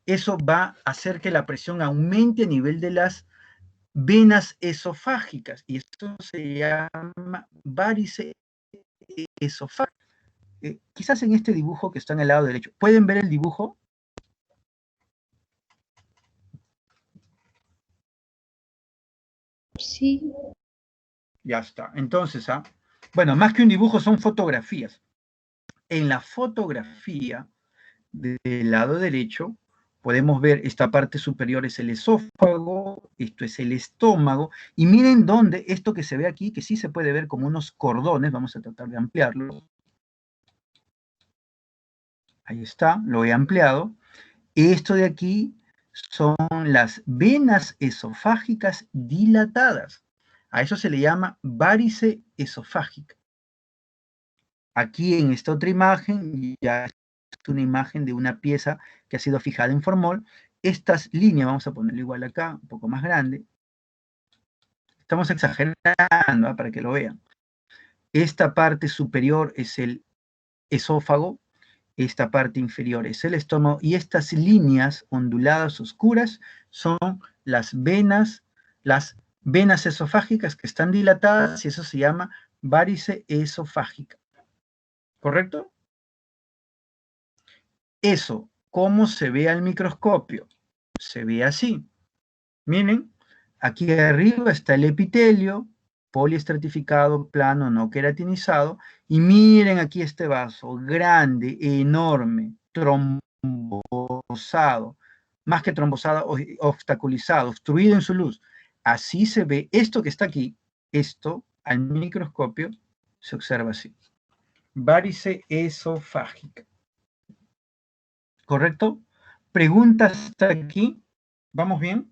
eso va a hacer que la presión aumente a nivel de las venas esofágicas, y esto se llama varice esofágica. Quizás en este dibujo que está en el lado derecho, ¿pueden ver el dibujo? Sí. Ya está. Entonces, bueno, más que un dibujo son fotografías. En la fotografía del lado derecho podemos ver esta parte superior es el esófago, esto es el estómago, y miren dónde esto que se ve aquí, que sí se puede ver como unos cordones, vamos a tratar de ampliarlo. Ahí está, lo he ampliado. Esto de aquí son las venas esofágicas dilatadas. A eso se le llama varice esofágica. Aquí en esta otra imagen, ya es una imagen de una pieza que ha sido fijada en formol. Estas líneas, vamos a ponerlo igual acá, un poco más grande. Estamos exagerando para que lo vean. Esta parte superior es el esófago, esta parte inferior es el estómago, y estas líneas onduladas oscuras son las venas esofágicas que están dilatadas, y eso se llama varice esofágica. ¿Correcto? Eso, ¿cómo se ve al microscopio? Se ve así. Miren, aquí arriba está el epitelio, poliestratificado, plano, no queratinizado, y miren aquí este vaso, grande, enorme, trombosado, más que trombosado, obstaculizado, obstruido en su luz. Así se ve esto que está aquí, esto al microscopio se observa así. Varice esofágica. ¿Correcto? ¿Preguntas hasta aquí? ¿Vamos bien?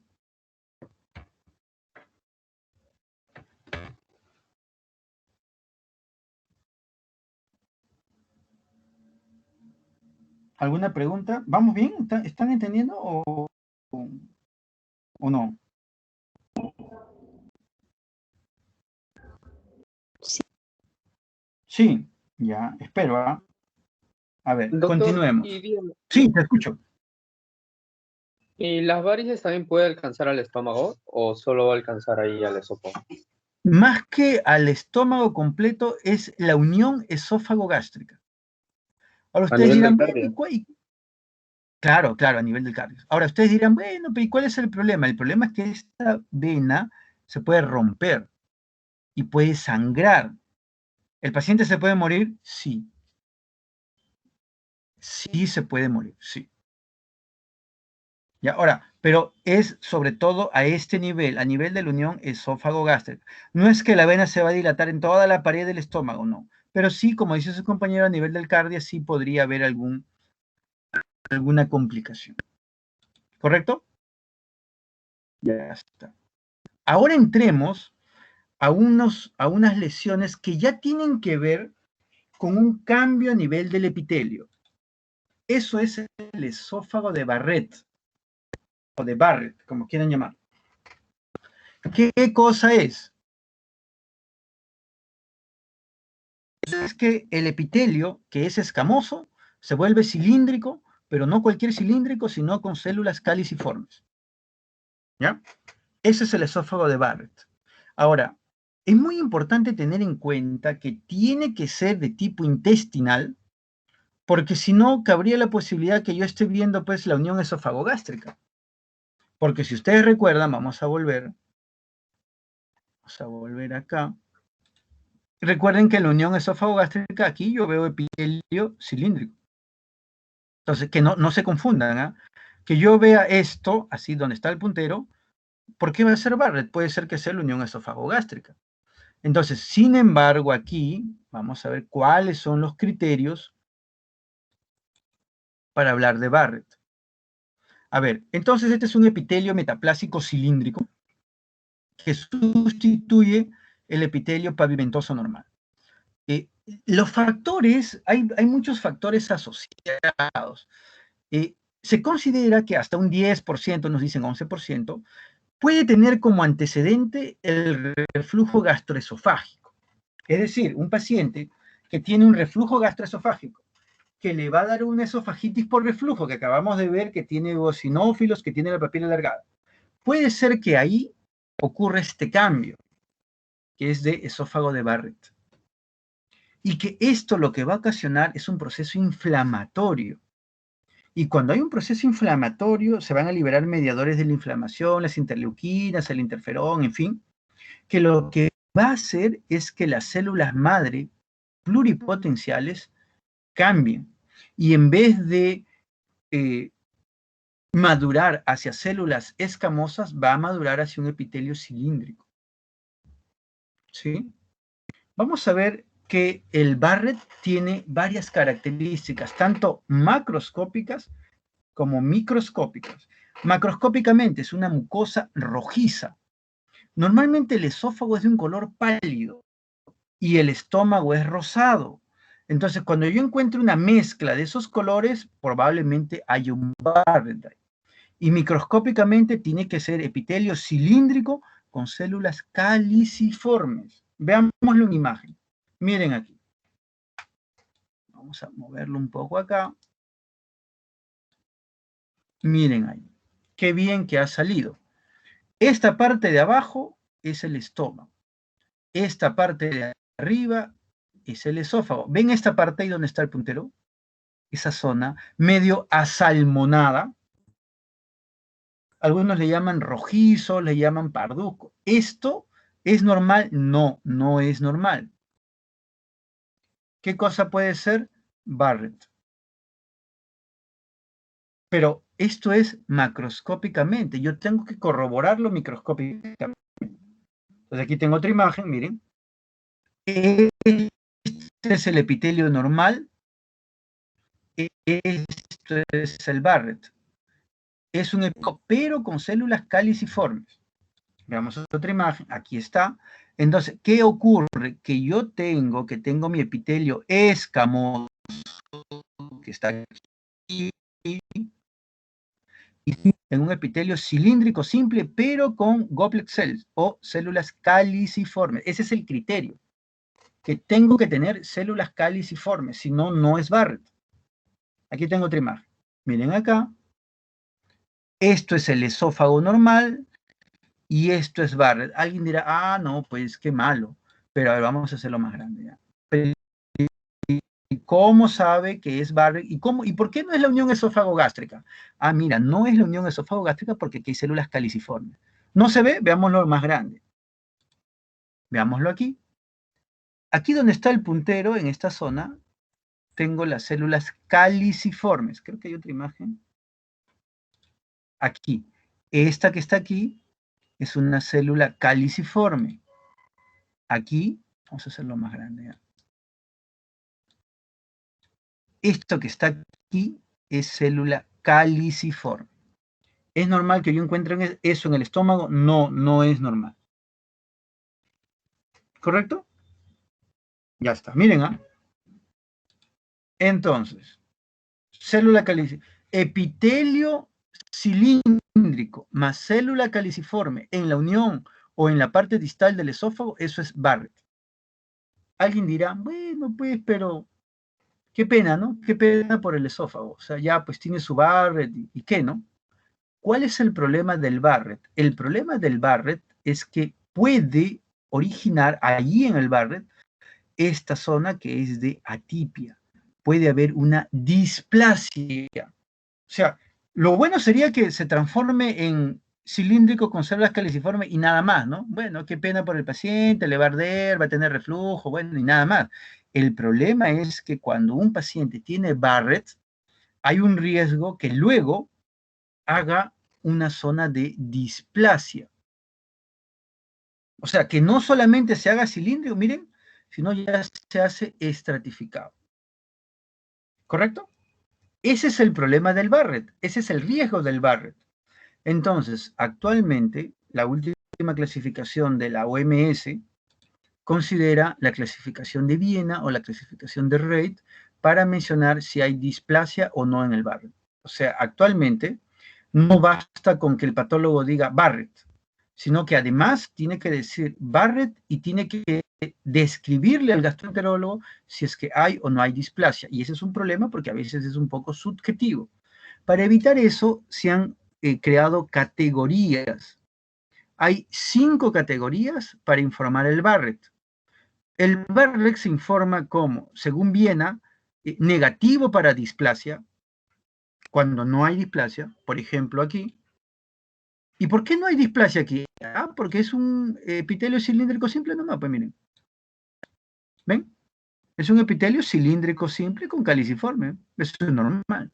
¿Alguna pregunta? ¿Vamos bien? ¿Están entendiendo o no? Sí. Sí, ya, espero. A ver, Doctor, continuemos. y dígame, Sí, te escucho. ¿y las varices también puede alcanzar al estómago o solo va a alcanzar ahí al esófago? Más que al estómago completo es la unión esófago-gástrica. Ahora A ustedes nivel del dirán, bueno, cardio. claro, a nivel del cardio. Ahora ustedes dirán, bueno, pero ¿y cuál es el problema? El problema es que esta vena se puede romper y puede sangrar. ¿El paciente se puede morir? Sí. Sí se puede morir, sí. Ya, ahora, pero es sobre todo a este nivel, a nivel de la unión esófago-gástrica. No es que la vena se va a dilatar en toda la pared del estómago, no. Pero sí, como dice su compañero, a nivel del cardio sí podría haber alguna complicación. ¿Correcto? Ya está. Ahora entremos a unas lesiones que ya tienen que ver con un cambio a nivel del epitelio. Eso es el esófago de Barrett, o de Barrett, como quieran llamar. ¿Qué cosa es? Es que el epitelio, que es escamoso, se vuelve cilíndrico, pero no cualquier cilíndrico, sino con células caliciformes. ¿Ya? Ese es el esófago de Barrett. Ahora, es muy importante tener en cuenta que tiene que ser de tipo intestinal, porque si no, cabría la posibilidad que yo esté viendo pues la unión esofagogástrica. Porque si ustedes recuerdan, vamos a volver acá. Recuerden que en la unión esofagogástrica aquí yo veo epitelio cilíndrico. Entonces, que no se confundan, ¿eh? Que yo vea esto, así donde está el puntero, ¿por qué va a ser Barrett? Puede ser que sea la unión esofagogástrica. Entonces, sin embargo, aquí vamos a ver cuáles son los criterios para hablar de Barrett. A ver, entonces este es un epitelio metaplásico cilíndrico que sustituye el epitelio pavimentoso normal. Los factores, hay muchos factores asociados. Se considera que hasta un 10%, nos dicen 11%, puede tener como antecedente el reflujo gastroesofágico. Es decir, un paciente que tiene un reflujo gastroesofágico, que le va a dar una esofagitis por reflujo, que acabamos de ver que tiene eosinófilos, que tiene la papila alargada. Puede ser que ahí ocurra este cambio, que es de esófago de Barrett. Y que esto lo que va a ocasionar es un proceso inflamatorio. Y cuando hay un proceso inflamatorio, se van a liberar mediadores de la inflamación, las interleuquinas, el interferón, en fin, que lo que va a hacer es que las células madre pluripotenciales cambien. Y en vez de madurar hacia células escamosas, va a madurar hacia un epitelio cilíndrico. ¿Sí? Vamos a ver que el Barrett tiene varias características, tanto macroscópicas como microscópicas. Macroscópicamente es una mucosa rojiza. Normalmente el esófago es de un color pálido y el estómago es rosado. Entonces, cuando yo encuentro una mezcla de esos colores, probablemente hay un Barrett. Y microscópicamente tiene que ser epitelio cilíndrico con células caliciformes. Veámoslo en imagen. Miren aquí. Vamos a moverlo un poco acá. Miren ahí. Qué bien que ha salido. Esta parte de abajo es el estómago. Esta parte de arriba es el esófago. ¿Ven esta parte ahí donde está el puntero? Esa zona medio asalmonada. Algunos le llaman rojizo, le llaman parduzco. ¿Esto es normal? No, no es normal. ¿Qué cosa puede ser? Barrett. Pero esto es macroscópicamente. Yo tengo que corroborarlo microscópicamente. Entonces aquí tengo otra imagen, miren. Este es el epitelio normal. Esto es el Barrett. Es un epitelio, pero con células caliciformes. Veamos otra imagen. Aquí está. Entonces, ¿qué ocurre? Que yo tengo mi epitelio escamoso, que está aquí, y en un epitelio cilíndrico simple, pero con goblet cells o células caliciformes. Ese es el criterio, que tengo que tener células caliciformes, si no, no es Barrett. Aquí tengo otra imagen. Miren acá. Esto es el esófago normal y esto es Barrett. Alguien dirá, ah, no, pues qué malo. Pero a ver, vamos a hacerlo más grande ya. ¿Cómo sabe que es Barrett? ¿Y por qué no es la unión esófago-gástrica? Ah, mira, no es la unión esófago-gástrica porque aquí hay células caliciformes. ¿No se ve? Veámoslo más grande. Veámoslo aquí. Aquí donde está el puntero, en esta zona, tengo las células caliciformes. Creo que hay otra imagen. Aquí. Esta que está aquí es una célula caliciforme. Aquí, vamos a hacerlo más grande ya. Esto que está aquí es célula caliciforme. ¿Es normal que yo encuentre eso en el estómago? No, no es normal. ¿Correcto? Ya está. Miren, ¿ah? Entonces, célula caliciforme, epitelio cilíndrico más célula caliciforme en la unión o en la parte distal del esófago, eso es Barrett. Alguien dirá, bueno, pues, pero qué pena, ¿no? Qué pena por el esófago. O sea, ya pues tiene su Barrett y qué, ¿no? ¿Cuál es el problema del Barrett? El problema del Barrett es que puede originar allí en el Barrett esta zona que es de atipia. Puede haber una displasia. O sea, lo bueno sería que se transforme en cilíndrico con células caliciformes y nada más, ¿no? Bueno, qué pena por el paciente, le va a arder, va a tener reflujo, bueno, y nada más. El problema es que cuando un paciente tiene Barrett, hay un riesgo que luego haga una zona de displasia. O sea, que no solamente se haga cilíndrico, miren, sino ya se hace estratificado. ¿Correcto? Ese es el problema del Barrett, ese es el riesgo del Barrett. Entonces, actualmente, la última clasificación de la OMS considera la clasificación de Viena o la clasificación de Reid para mencionar si hay displasia o no en el Barrett. O sea, actualmente no basta con que el patólogo diga Barrett, sino que además tiene que decir Barrett y tiene que describirle al gastroenterólogo si es que hay o no hay displasia. Y ese es un problema porque a veces es un poco subjetivo. Para evitar eso, se han creado categorías. Hay 5 categorías para informar el Barrett. El Barrett se informa como, según Viena, negativo para displasia, cuando no hay displasia, por ejemplo aquí. ¿Y por qué no hay displasia aquí? Ah, porque es un epitelio cilíndrico simple nomás, pues miren. ¿Ven? Es un epitelio cilíndrico simple con caliciforme. Eso es normal.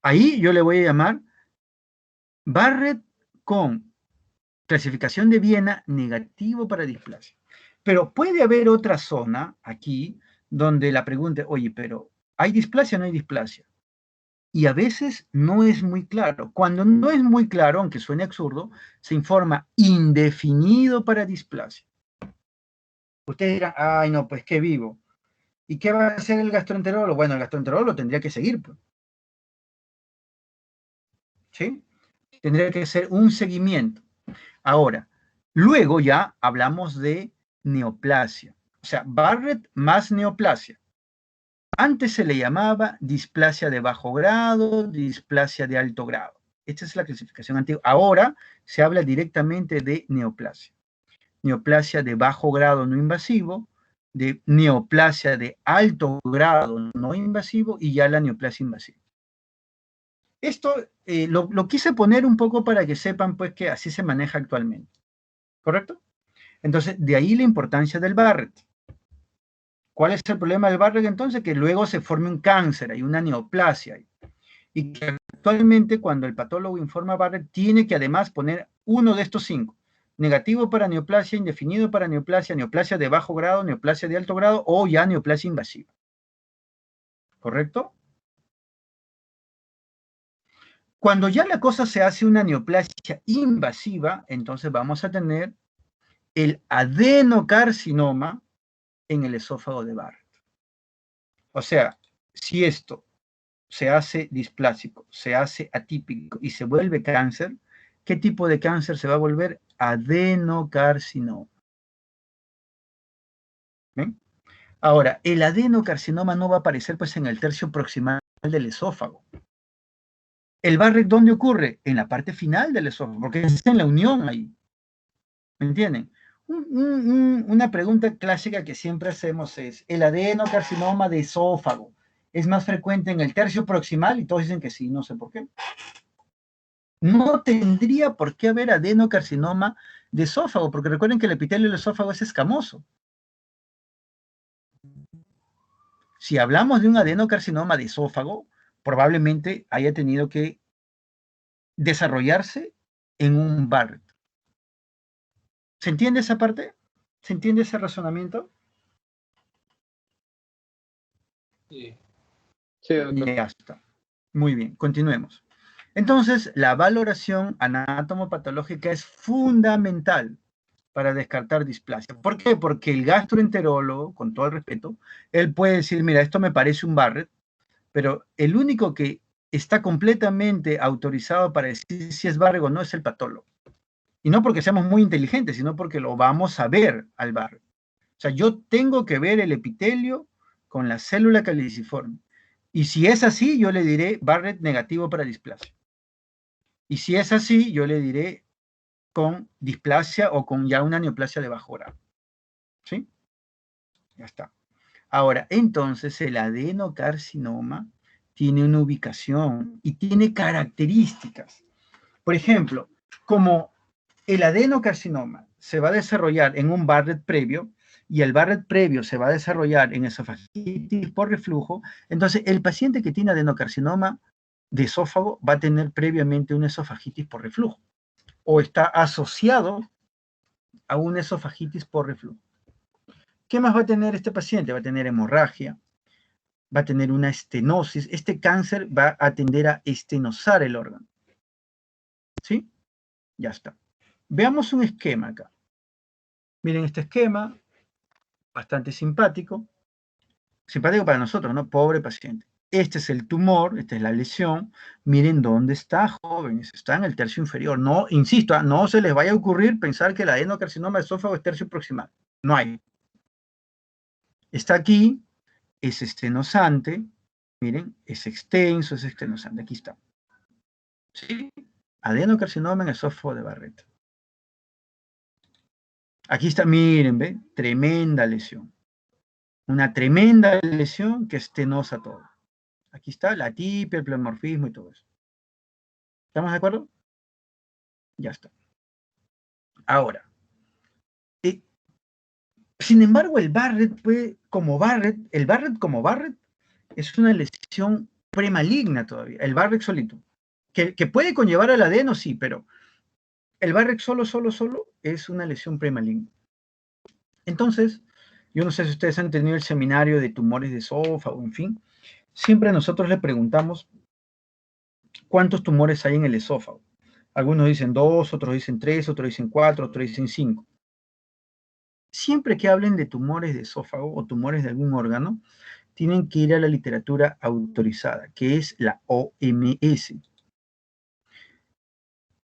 Ahí yo le voy a llamar Barrett con clasificación de Viena negativo para displasia. Pero puede haber otra zona aquí donde la pregunta, oye, pero ¿hay displasia o no hay displasia? Y a veces no es muy claro. Cuando no es muy claro, aunque suene absurdo, se informa indefinido para displasia. Ustedes dirán, ay no, pues qué vivo. ¿Y qué va a hacer el gastroenterólogo? Bueno, el gastroenterólogo tendría que seguir, pues. ¿Sí? Tendría que ser un seguimiento. Ahora, luego ya hablamos de neoplasia. O sea, Barrett más neoplasia. Antes se le llamaba displasia de bajo grado, displasia de alto grado. Esta es la clasificación antigua. Ahora se habla directamente de neoplasia. Neoplasia de bajo grado no invasivo, de neoplasia de alto grado no invasivo y ya la neoplasia invasiva. Esto lo quise poner un poco para que sepan pues que así se maneja actualmente. ¿Correcto? Entonces, de ahí la importancia del Barrett. ¿Cuál es el problema del Barrett entonces? Que luego se forme un cáncer, hay una neoplasia. Y que actualmente cuando el patólogo informa Barrett, tiene que además poner uno de estos 5. Negativo para neoplasia, indefinido para neoplasia, neoplasia de bajo grado, neoplasia de alto grado o ya neoplasia invasiva. ¿Correcto? Cuando ya la cosa se hace una neoplasia invasiva, entonces vamos a tener el adenocarcinoma en el esófago de Barrett. O sea, si esto se hace displásico, se hace atípico y se vuelve cáncer, ¿qué tipo de cáncer se va a volver? Adenocarcinoma. ¿Ven? Ahora, el adenocarcinoma no va a aparecer pues en el tercio proximal del esófago. ¿El Barrett dónde ocurre? En la parte final del esófago, porque está en la unión ahí. ¿Me entienden? Una pregunta clásica que siempre hacemos es, ¿el adenocarcinoma de esófago es más frecuente en el tercio proximal? Y todos dicen que sí, no sé por qué. No tendría por qué haber adenocarcinoma de esófago, porque recuerden que el epitelio del esófago es escamoso. Si hablamos de un adenocarcinoma de esófago, probablemente haya tenido que desarrollarse en un Barrett. ¿Se entiende esa parte? ¿Se entiende ese razonamiento? Sí. Sí, doctor. Ya está. Muy bien, continuemos. Entonces, la valoración anatomopatológica es fundamental para descartar displasia. ¿Por qué? Porque el gastroenterólogo, con todo el respeto, él puede decir, mira, esto me parece un Barrett, pero el único que está completamente autorizado para decir si es Barrett o no es el patólogo. Y no porque seamos muy inteligentes, sino porque lo vamos a ver al Barrett. O sea, yo tengo que ver el epitelio con la célula caliciforme. Y si es así, yo le diré Barrett negativo para displasia. Y si es así, yo le diré con displasia o con ya una neoplasia de bajo grado. ¿Sí? Ya está. Ahora, entonces el adenocarcinoma tiene una ubicación y tiene características. Por ejemplo, como el adenocarcinoma se va a desarrollar en un Barrett previo y el Barrett previo se va a desarrollar en esofagitis por reflujo, entonces el paciente que tiene adenocarcinoma de esófago va a tener previamente una esofagitis por reflujo o está asociado a una esofagitis por reflujo. ¿Qué más va a tener este paciente? Va a tener hemorragia, va a tener una estenosis. Este cáncer va a tender a estenosar el órgano. ¿Sí? Ya está. Veamos un esquema acá. Miren este esquema, bastante simpático. Simpático para nosotros, ¿no? Pobre paciente. Este es el tumor, esta es la lesión. Miren dónde está, jóvenes. Está en el tercio inferior. No, insisto, no se les vaya a ocurrir pensar que el adenocarcinoma de esófago es tercio proximal. No hay. Está aquí, es estenosante. Miren, es extenso, es estenosante. Aquí está. ¿Sí? Adenocarcinoma en esófago de Barrett. Aquí está, miren, ¿ve? Tremenda lesión. Una tremenda lesión que estenosa todo. Aquí está la tipia, el pleomorfismo y todo eso. ¿Estamos de acuerdo? Ya está. Ahora, sin embargo, el Barrett como Barrett es una lesión premaligna todavía. El Barrett solito. Que puede conllevar al adeno, sí, pero el Barrett solo es una lesión premaligna. Entonces, yo no sé si ustedes han tenido el seminario de tumores de esófago, en fin. Siempre nosotros le preguntamos cuántos tumores hay en el esófago. Algunos dicen 2, otros dicen 3, otros dicen 4, otros dicen 5. Siempre que hablen de tumores de esófago o tumores de algún órgano, tienen que ir a la literatura autorizada, que es la OMS.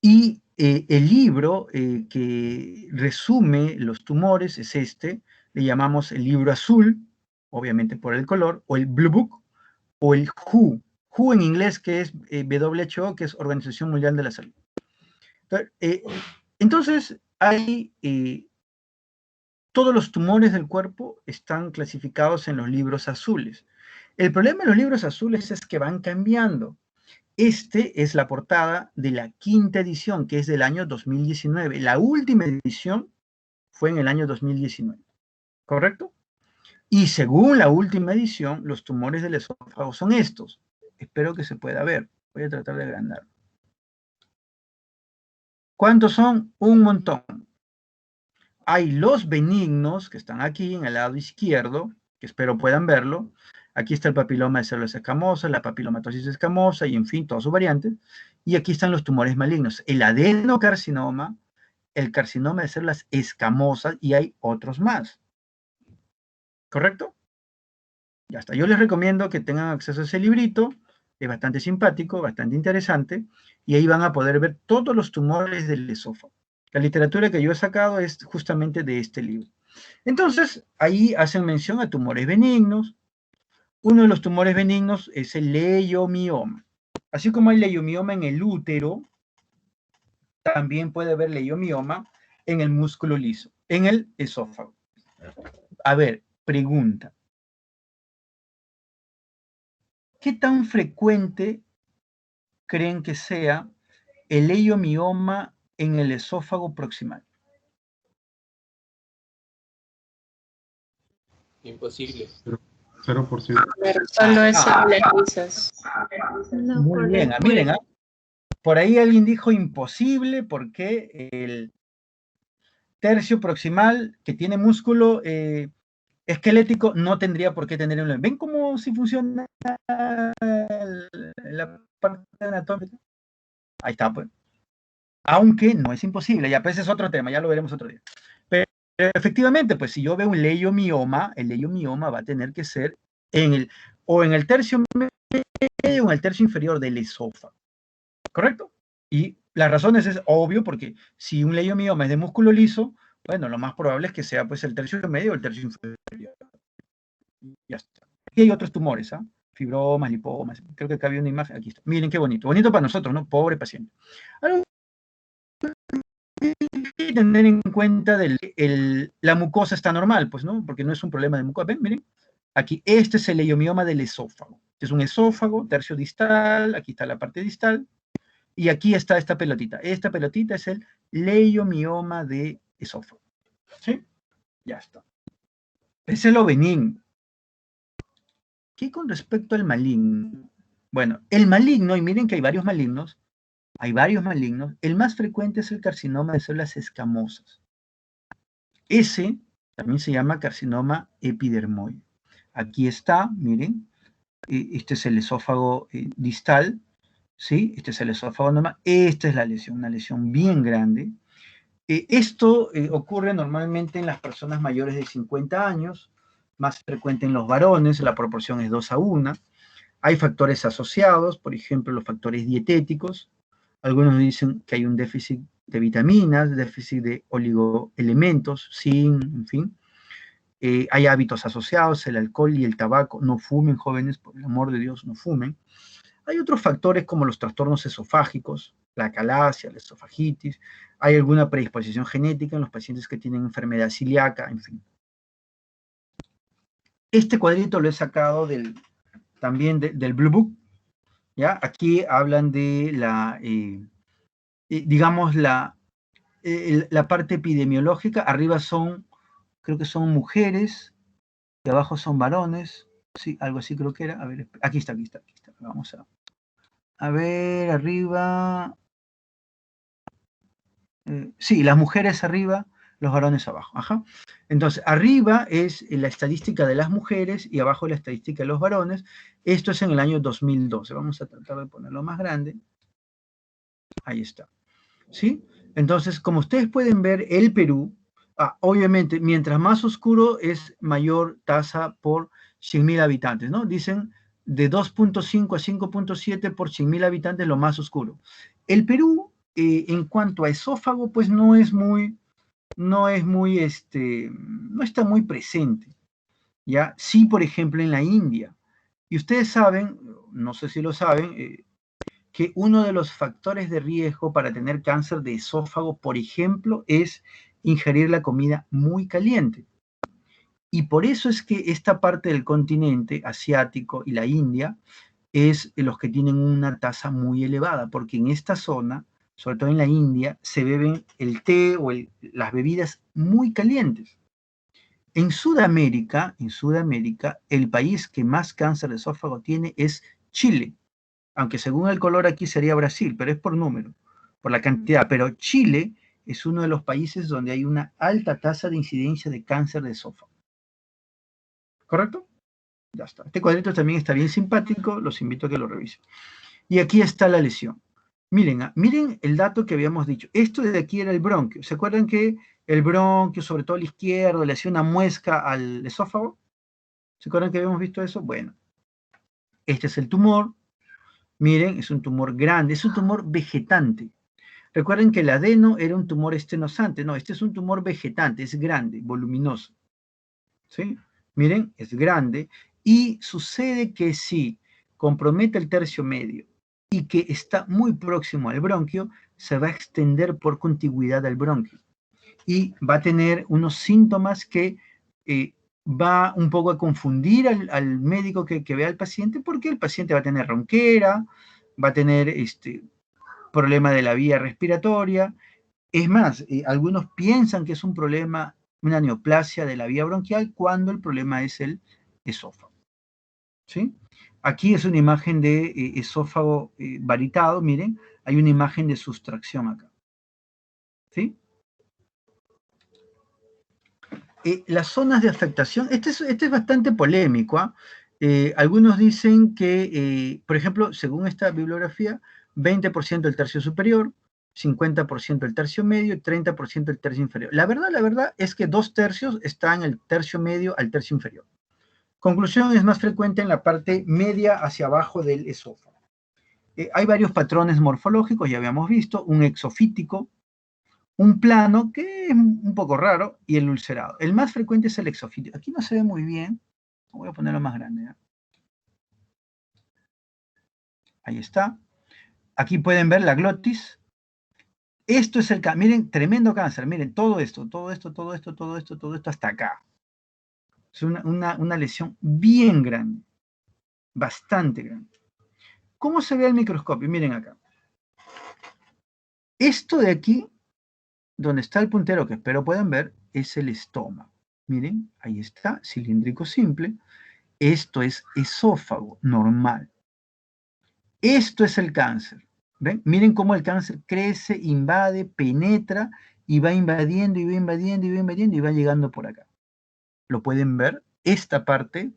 Y el libro que resume los tumores es este, le llamamos el libro azul, obviamente por el color, o el Blue Book, o el WHO. WHO en inglés, que es WHO, que es Organización Mundial de la Salud. Entonces, hay todos los tumores del cuerpo están clasificados en los libros azules. El problema de los libros azules es que van cambiando. Este es la portada de la 5ª edición, que es del año 2019. La última edición fue en el año 2019, ¿correcto? Y según la última edición, los tumores del esófago son estos. Espero que se pueda ver. Voy a tratar de agrandar. ¿Cuántos son? Un montón. Hay los benignos, que están aquí en el lado izquierdo, que espero puedan verlo. Aquí está el papiloma de células escamosas, la papilomatosis escamosa y, en fin, todas sus variantes. Y aquí están los tumores malignos. El adenocarcinoma, el carcinoma de células escamosas y hay otros más. ¿Correcto? Ya está. Yo les recomiendo que tengan acceso a ese librito. Es bastante simpático, bastante interesante. Y ahí van a poder ver todos los tumores del esófago. La literatura que yo he sacado es justamente de este libro. Entonces, ahí hacen mención a tumores benignos. Uno de los tumores benignos es el leiomioma. Así como hay leiomioma en el útero, también puede haber leiomioma en el músculo liso, en el esófago. A ver, pregunta. ¿Qué tan frecuente creen que sea el leiomioma en el esófago proximal? Imposible. 0%. Solo eso de las risas. No, Muy bien, miren, por ahí alguien dijo imposible porque el tercio proximal que tiene músculo esquelético no tendría por qué tener un... ¿Ven cómo si funciona la parte anatómica? Ahí está, pues. Aunque no es imposible, ya, pues ese es otro tema, ya lo veremos otro día. Pero efectivamente, pues si yo veo un leiomioma, el leiomioma va a tener que ser en el tercio medio o en el tercio inferior del esófago, ¿correcto? Y la razón es obvio, porque si un leiomioma es de músculo liso, bueno, lo más probable es que sea pues el tercio medio o el tercio inferior. Ya está. Y hay otros tumores, ¿ah? Fibromas, lipomas, creo que acá había una imagen, aquí está. Miren qué bonito, bonito para nosotros, ¿no? Pobre paciente. Algo que tener en cuenta la mucosa está normal, pues, ¿no? Porque no es un problema de mucosa. Ven, miren, aquí, este es el leiomioma del esófago. Este es un esófago, tercio distal, aquí está la parte distal, y aquí está esta pelotita. Esta pelotita es el leiomioma de esófago. ¿Sí? Ya está. Ese es lo benigno. ¿Qué con respecto al maligno? Bueno, el maligno, y miren que hay varios malignos, el más frecuente es el carcinoma de células escamosas. Ese también se llama carcinoma epidermoide. Aquí está, miren, este es el esófago distal, ¿sí? Este es el esófago normal, esta es la lesión, una lesión bien grande. Esto ocurre normalmente en las personas mayores de 50 años, más frecuente en los varones, la proporción es 2:1. Hay factores asociados, por ejemplo, los factores dietéticos. Algunos dicen que hay un déficit de vitaminas, déficit de oligoelementos, zinc, en fin. Hay hábitos asociados, el alcohol y el tabaco. No fumen, jóvenes, por el amor de Dios, no fumen. Hay otros factores como los trastornos esofágicos, la acalasia, la esofagitis. Hay alguna predisposición genética en los pacientes que tienen enfermedad celíaca, en fin. Este cuadrito lo he sacado también del Blue Book, ¿ya? Aquí hablan de digamos, la parte epidemiológica. Arriba creo que son mujeres, y abajo son varones. Sí, algo así creo que era. A ver, aquí está. Vamos a ver, arriba. Sí, las mujeres arriba, los varones abajo. Ajá. Entonces, arriba es la estadística de las mujeres y abajo la estadística de los varones. Esto es en el año 2012. Vamos a tratar de ponerlo más grande. Ahí está. ¿Sí? Entonces, como ustedes pueden ver, el Perú, obviamente, mientras más oscuro es mayor tasa por 100.000 habitantes, ¿no? Dicen de 2.5 a 5.7 por 100.000 habitantes lo más oscuro. El Perú, en cuanto a esófago, pues no está muy presente, ¿ya? Sí, por ejemplo, en la India. Y ustedes saben, no sé si lo saben, que uno de los factores de riesgo para tener cáncer de esófago, por ejemplo, es ingerir la comida muy caliente. Y por eso es que esta parte del continente asiático y la India es los que tienen una tasa muy elevada, porque en esta zona, sobre todo en la India, se beben el té o las bebidas muy calientes. En Sudamérica, el país que más cáncer de esófago tiene es Chile, aunque según el color aquí sería Brasil, pero es por número, por la cantidad. Pero Chile es uno de los países donde hay una alta tasa de incidencia de cáncer de esófago. ¿Correcto? Ya está. Este cuadrito también está bien simpático, los invito a que lo revisen. Y aquí está la lesión. Miren el dato que habíamos dicho. Esto de aquí era el bronquio. ¿Se acuerdan que el bronquio, sobre todo el izquierdo, le hacía una muesca al esófago? ¿Se acuerdan que habíamos visto eso? Bueno, este es el tumor. Miren, es un tumor grande, es un tumor vegetante. Recuerden que el adeno era un tumor estenosante. No, este es un tumor vegetante, es grande, voluminoso. ¿Sí? Miren, es grande. Y sucede que si compromete el tercio medio y que está muy próximo al bronquio, se va a extender por contigüidad al bronquio. Y va a tener unos síntomas que va un poco a confundir al médico que vea al paciente, porque el paciente va a tener ronquera, va a tener problema de la vía respiratoria. Es más, algunos piensan que es un problema, una neoplasia de la vía bronquial, cuando el problema es el esófago. ¿Sí? Aquí es una imagen de esófago varitado, miren, hay una imagen de sustracción acá. ¿Sí? Las zonas de afectación, este es bastante polémico. Algunos dicen que, por ejemplo, según esta bibliografía, 20% del tercio superior, 50% del tercio medio y 30% del tercio inferior. La verdad es que 2/3 está en el tercio medio al tercio inferior. Conclusión, es más frecuente en la parte media hacia abajo del esófago. Hay varios patrones morfológicos, ya habíamos visto, un exofítico, un plano, que es un poco raro, y el ulcerado. El más frecuente es el exofítico. Aquí no se ve muy bien. Voy a ponerlo más grande. ¿Eh? Ahí está. Aquí pueden ver la glotis. Esto es el cáncer. Miren, tremendo cáncer. Miren, todo esto hasta acá. Es una lesión bien grande. Bastante grande. ¿Cómo se ve el microscopio? Miren acá. Esto de aquí, donde está el puntero, que espero puedan ver, es el estómago. Miren, ahí está, cilíndrico simple. Esto es esófago normal. Esto es el cáncer. ¿Ven? Miren cómo el cáncer crece, invade, penetra y va invadiendo y va invadiendo y va invadiendo y va llegando por acá. ¿Lo pueden ver? Esta parte,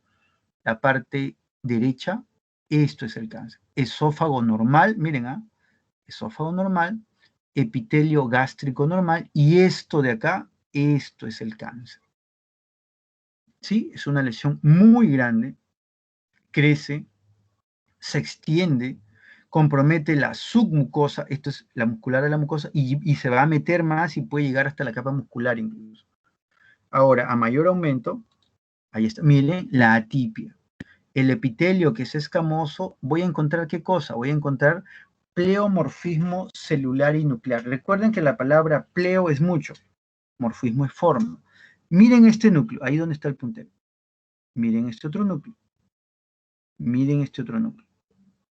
la parte derecha, esto es el cáncer. Esófago normal, miren, esófago normal, epitelio gástrico normal y esto de acá, esto es el cáncer. ¿Sí? Es una lesión muy grande, crece, se extiende, compromete la submucosa, esto es la muscular de la mucosa, y se va a meter más y puede llegar hasta la capa muscular incluso. Ahora, a mayor aumento, ahí está, miren, la atipia. El epitelio que es escamoso, voy a encontrar ¿qué cosa? Voy a encontrar pleomorfismo celular y nuclear. Recuerden que la palabra pleo es mucho, morfismo es forma. Miren este núcleo, ahí donde está el puntero. Miren este otro núcleo. Miren este otro núcleo.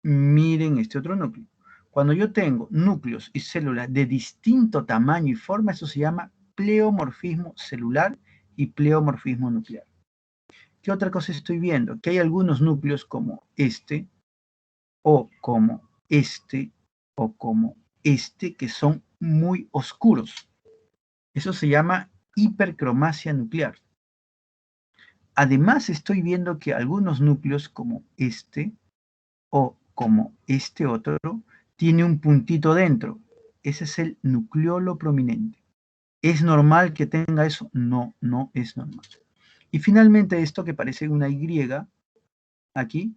Miren este otro núcleo. Cuando yo tengo núcleos y células de distinto tamaño y forma, eso se llama pleomorfismo celular y pleomorfismo nuclear. ¿Qué otra cosa estoy viendo? Que hay algunos núcleos como este, o como este, o como este, que son muy oscuros. Eso se llama hipercromasia nuclear. Además, estoy viendo que algunos núcleos como este, o como este otro, tiene un puntito dentro. Ese es el nucleolo prominente. ¿Es normal que tenga eso? No, no es normal. Y finalmente esto que parece una Y, aquí,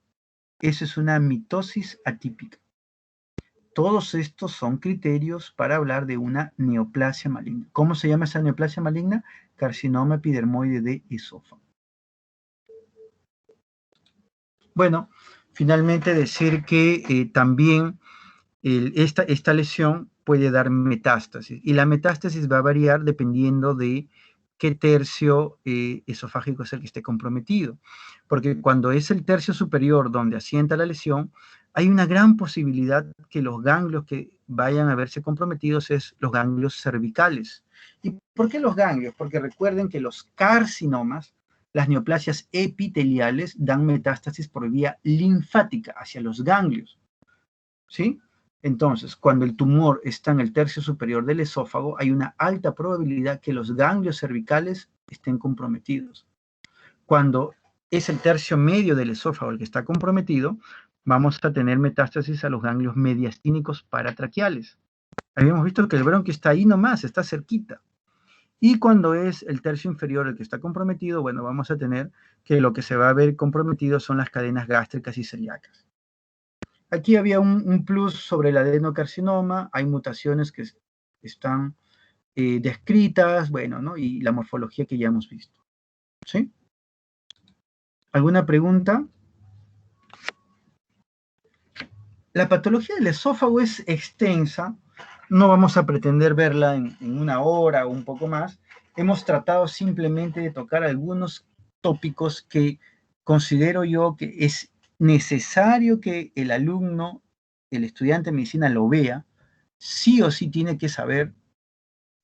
eso es una mitosis atípica. Todos estos son criterios para hablar de una neoplasia maligna. ¿Cómo se llama esa neoplasia maligna? Carcinoma epidermoide de esófago. Bueno, finalmente decir que también esta lesión puede dar metástasis y la metástasis va a variar dependiendo de qué tercio esofágico es el que esté comprometido, porque cuando es el tercio superior donde asienta la lesión, hay una gran posibilidad que los ganglios que vayan a verse comprometidos es los ganglios cervicales. ¿Y por qué los ganglios? Porque recuerden que los carcinomas, las neoplasias epiteliales, dan metástasis por vía linfática hacia los ganglios, ¿sí? Entonces, cuando el tumor está en el tercio superior del esófago, hay una alta probabilidad que los ganglios cervicales estén comprometidos. Cuando es el tercio medio del esófago el que está comprometido, vamos a tener metástasis a los ganglios mediastínicos paratraqueales. Habíamos visto que el bronquio está ahí nomás, está cerquita. Y cuando es el tercio inferior el que está comprometido, bueno, vamos a tener que lo que se va a ver comprometido son las cadenas gástricas y celíacas. Aquí había un plus sobre el adenocarcinoma, hay mutaciones que están descritas, bueno, ¿no? Y la morfología que ya hemos visto. ¿Sí? ¿Alguna pregunta? La patología del esófago es extensa, no vamos a pretender verla en una hora o un poco más. Hemos tratado simplemente de tocar algunos tópicos que considero yo que es necesario que el alumno, el estudiante de medicina lo vea, sí o sí tiene que saber,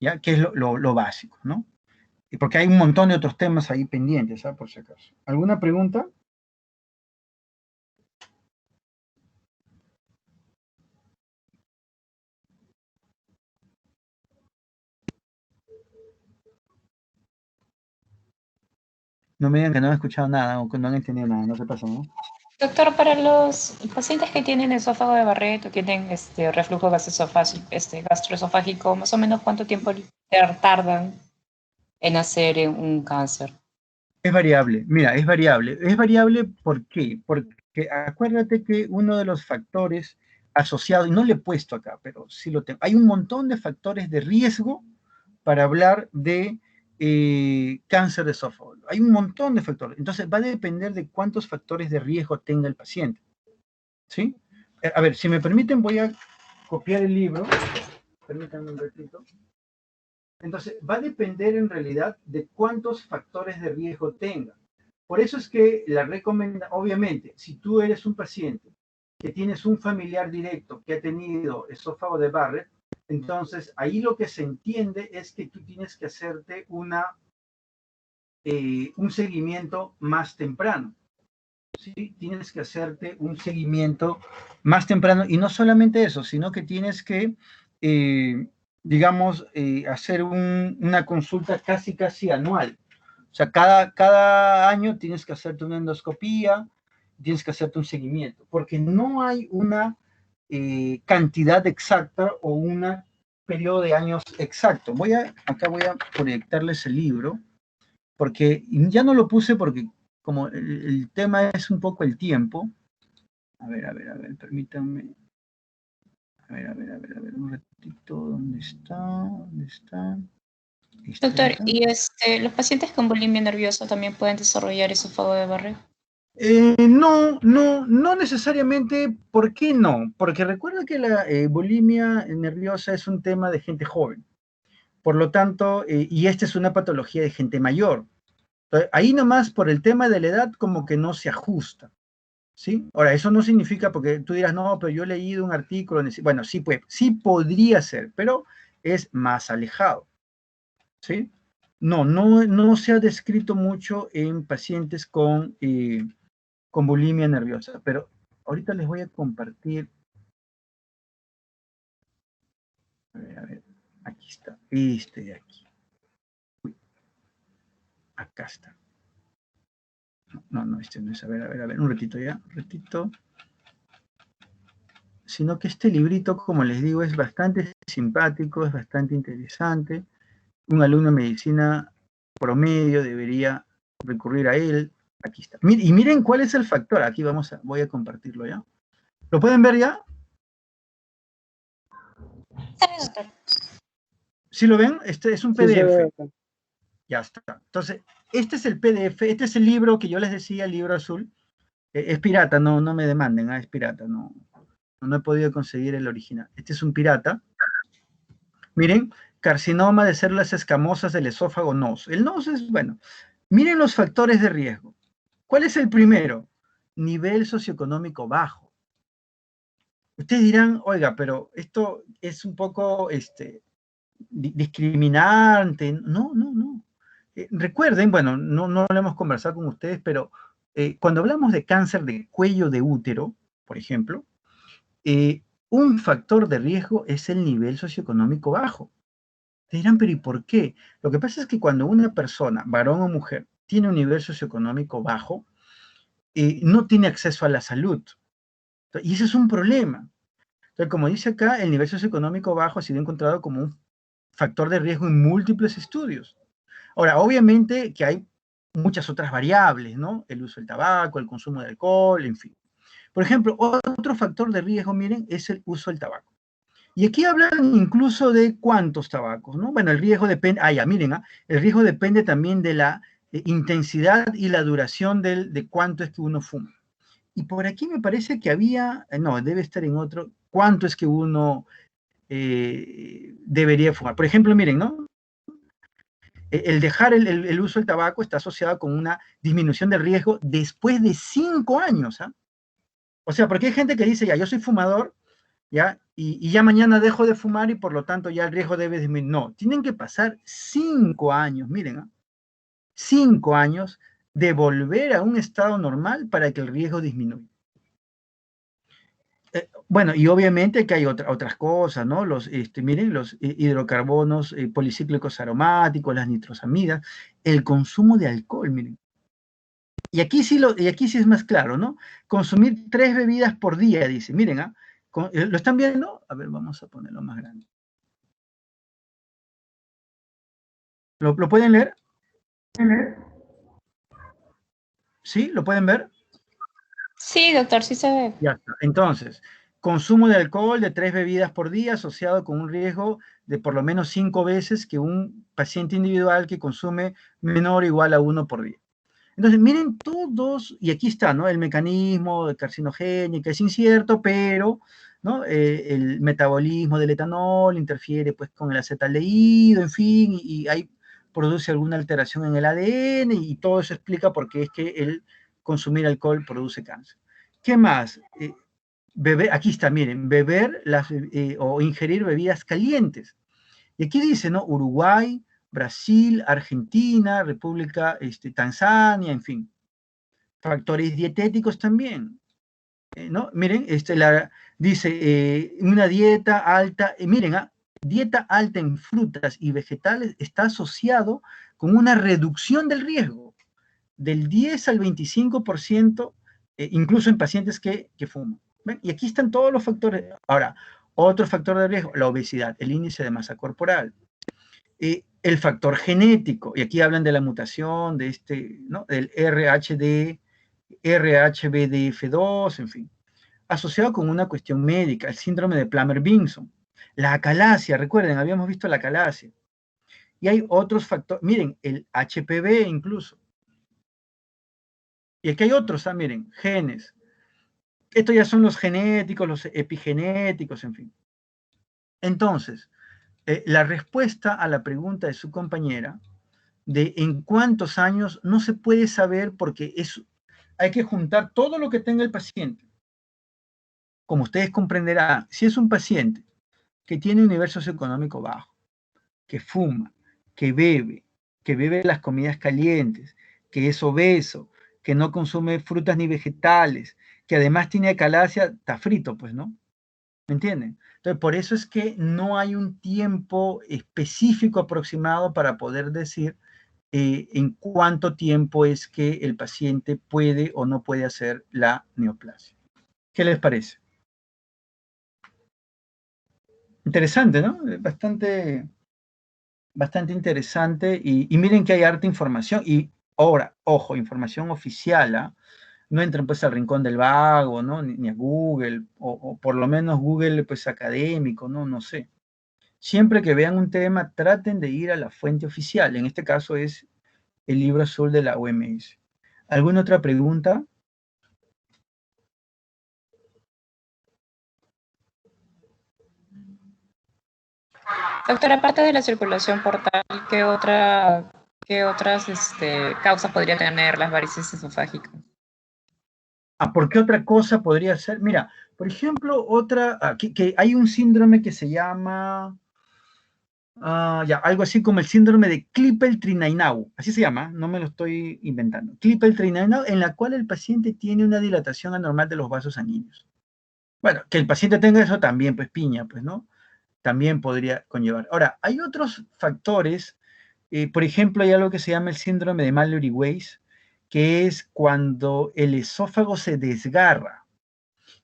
¿ya? ¿Qué es lo básico, ¿no? Porque hay un montón de otros temas ahí pendientes, ¿sabes? Por si acaso. ¿Alguna pregunta? No me digan que no han escuchado nada o que no han entendido nada, no se pasa, ¿no? Doctor, para los pacientes que tienen esófago de Barrett o tienen reflujo gastroesofágico, más o menos ¿cuánto tiempo tardan en hacer un cáncer? Es variable, mira, es variable. Es variable, ¿por qué? Porque acuérdate que uno de los factores asociados, y no le he puesto acá, pero sí lo tengo, hay un montón de factores de riesgo para hablar de cáncer de esófago. Hay un montón de factores. Entonces va a depender de cuántos factores de riesgo tenga el paciente. ¿Sí? A ver, si me permiten, voy a copiar el libro. Permítanme un ratito. Entonces, va a depender en realidad de cuántos factores de riesgo tenga. Por eso es que la recomendación, obviamente, si tú eres un paciente que tienes un familiar directo que ha tenido esófago de Barrett, entonces ahí lo que se entiende es que tú tienes que hacerte un seguimiento más temprano. ¿Sí? Tienes que hacerte un seguimiento más temprano y no solamente eso, sino que tienes que digamos, hacer una consulta casi anual. O sea, cada año tienes que hacerte una endoscopía, tienes que hacerte un seguimiento, porque no hay una cantidad exacta o un periodo de años exacto. Acá voy a proyectarles el libro, porque ya no lo puse porque como el tema es un poco el tiempo. A ver, permítanme. A ver, un ratito, ¿dónde está? Doctor, ¿y los pacientes con bulimia nerviosa también pueden desarrollar esófago de Barrett? No necesariamente. ¿Por qué no? Porque recuerda que la bulimia nerviosa es un tema de gente joven. Por lo tanto, y esta es una patología de gente mayor. Entonces, ahí nomás por el tema de la edad como que no se ajusta. ¿Sí? Ahora, eso no significa, porque tú dirás, no, pero yo he leído un artículo, bueno, sí, pues, sí podría ser, pero es más alejado, ¿sí? No se ha descrito mucho en pacientes con bulimia nerviosa, pero ahorita les voy a compartir, a ver, aquí está, este de aquí. Uy, acá está. No, este no es, a ver, un ratito ya, un ratito. Sino que este librito, como les digo, es bastante simpático, es bastante interesante. Un alumno de medicina promedio debería recurrir a él. Aquí está. Y miren cuál es el factor. Aquí voy a compartirlo ya. ¿Lo pueden ver ya? ¿Sí lo ven? Este es un PDF. Ya está. Entonces, este es el PDF, este es el libro que yo les decía, el libro azul. Es pirata, no me demanden, es pirata, no he podido conseguir el original. Este es un pirata. Miren, carcinoma de células escamosas del esófago NOS. El NOS es, bueno, miren los factores de riesgo. ¿Cuál es el primero? Nivel socioeconómico bajo. Ustedes dirán, oiga, pero esto es un poco discriminante. No. Recuerden, bueno, no lo hemos conversado con ustedes, pero cuando hablamos de cáncer de cuello de útero, por ejemplo, un factor de riesgo es el nivel socioeconómico bajo. Te dirán, pero ¿y por qué? Lo que pasa es que cuando una persona, varón o mujer, tiene un nivel socioeconómico bajo, no tiene acceso a la salud. Y ese es un problema. Entonces, como dice acá, el nivel socioeconómico bajo ha sido encontrado como un factor de riesgo en múltiples estudios. Ahora, obviamente que hay muchas otras variables, ¿no? El uso del tabaco, el consumo de alcohol, en fin. Por ejemplo, otro factor de riesgo, miren, es el uso del tabaco. Y aquí hablan incluso de cuántos tabacos, ¿no? Bueno, el riesgo depende, miren, el riesgo depende también de la intensidad y la duración de cuánto es que uno fuma. Y por aquí me parece que había, no, debe estar en otro, cuánto es que uno debería fumar. Por ejemplo, miren, ¿no? El dejar el uso del tabaco está asociado con una disminución del riesgo después de 5 años, ¿ah? O sea, porque hay gente que dice, ya, yo soy fumador, ¿ya? Y ya mañana dejo de fumar y por lo tanto ya el riesgo debe disminuir. No, tienen que pasar 5 años, miren, ¿ah? 5 años de volver a un estado normal para que el riesgo disminuya. Bueno, y obviamente que hay otras cosas, ¿no? Miren, los hidrocarbonos policíclicos aromáticos, las nitrosamidas, el consumo de alcohol, miren. Y aquí sí es más claro, ¿no? Consumir 3 bebidas por día, dice. Miren, ¿lo están viendo? A ver, vamos a ponerlo más grande. ¿Lo pueden leer? ¿Sí? ¿Lo pueden ver? Sí, doctor, sí se ve. Ya está. Entonces, consumo de alcohol de 3 bebidas por día asociado con un riesgo de por lo menos 5 veces que un paciente individual que consume menor o igual a 1 por día. Entonces, miren todos, y aquí está, ¿no? El mecanismo de carcinogénica es incierto, pero, ¿no? El metabolismo del etanol interfiere, pues, con el acetaldehído, en fin, y ahí produce alguna alteración en el ADN, y todo eso explica por qué es que el consumir alcohol produce cáncer. ¿Qué más? Aquí está, miren, beber o ingerir bebidas calientes. Y aquí dice, ¿no? Uruguay, Brasil, Argentina, República, Tanzania, en fin. Factores dietéticos también, ¿no? Miren, dice, una dieta alta, miren, dieta alta en frutas y vegetales está asociado con una reducción del riesgo del 10 al 25%, incluso en pacientes que fuman. ¿Ven? Y aquí están todos los factores. Ahora, otro factor de riesgo, la obesidad, el índice de masa corporal. El factor genético, y aquí hablan de la mutación de ¿no? Del RHBDF2, en fin, asociado con una cuestión médica, el síndrome de Plummer-Vinson, la acalasia, recuerden, habíamos visto la acalasia. Y hay otros factores, miren, el HPV incluso. Y aquí hay otros, miren, genes. Estos ya son los genéticos, los epigenéticos, en fin. Entonces, la respuesta a la pregunta de su compañera de en cuántos años no se puede saber porque hay que juntar todo lo que tenga el paciente. Como ustedes comprenderán, si es un paciente que tiene un nivel socioeconómico bajo, que fuma, que bebe las comidas calientes, que es obeso, que no consume frutas ni vegetales, que además tiene acalasia, está frito, pues, ¿no? ¿Me entienden? Entonces, por eso es que no hay un tiempo específico aproximado para poder decir en cuánto tiempo es que el paciente puede o no puede hacer la neoplasia. ¿Qué les parece? Interesante, ¿no? Bastante interesante y miren que hay harta información y ahora, ojo, información oficial, ¿ah? No entren pues al rincón del vago, ¿no? Ni a Google, o por lo menos Google pues académico, ¿no? No sé. Siempre que vean un tema, traten de ir a la fuente oficial. En este caso es el libro azul de la OMS. ¿Alguna otra pregunta? Doctor, aparte de la circulación portal, ¿qué otras causas podría tener las varices esofágicas? ¿Por qué otra cosa podría ser? Mira, por ejemplo, que hay un síndrome que se llama, algo así como el síndrome de Klippel-Trenaunau, así se llama, no me lo estoy inventando. Klippel-Trenaunau, en la cual el paciente tiene una dilatación anormal de los vasos sanguíneos. Bueno, que el paciente tenga eso también, pues piña, pues, ¿no? También podría conllevar. Ahora, hay otros factores, por ejemplo, hay algo que se llama el síndrome de Mallory-Weiss, que es cuando el esófago se desgarra.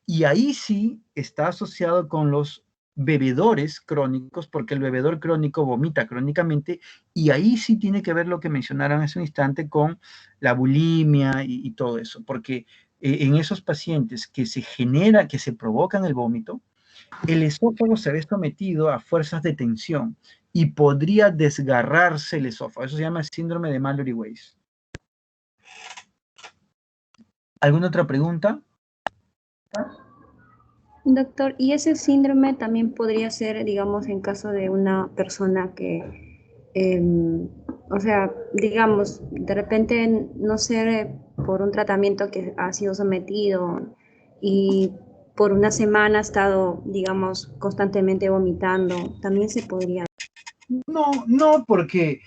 Y ahí sí está asociado con los bebedores crónicos, porque el bebedor crónico vomita crónicamente, y ahí sí tiene que ver lo que mencionaron hace un instante con la bulimia y todo eso, porque en esos pacientes que se provocan el vómito, el esófago se ve sometido a fuerzas de tensión y podría desgarrarse el esófago. Eso se llama síndrome de Mallory-Weiss. ¿Alguna otra pregunta? Doctor, ¿y ese síndrome también podría ser, digamos, en caso de una persona que, o sea, digamos, de repente no ser por un tratamiento que ha sido sometido y por una semana ha estado, digamos, constantemente vomitando, también se podría? No, porque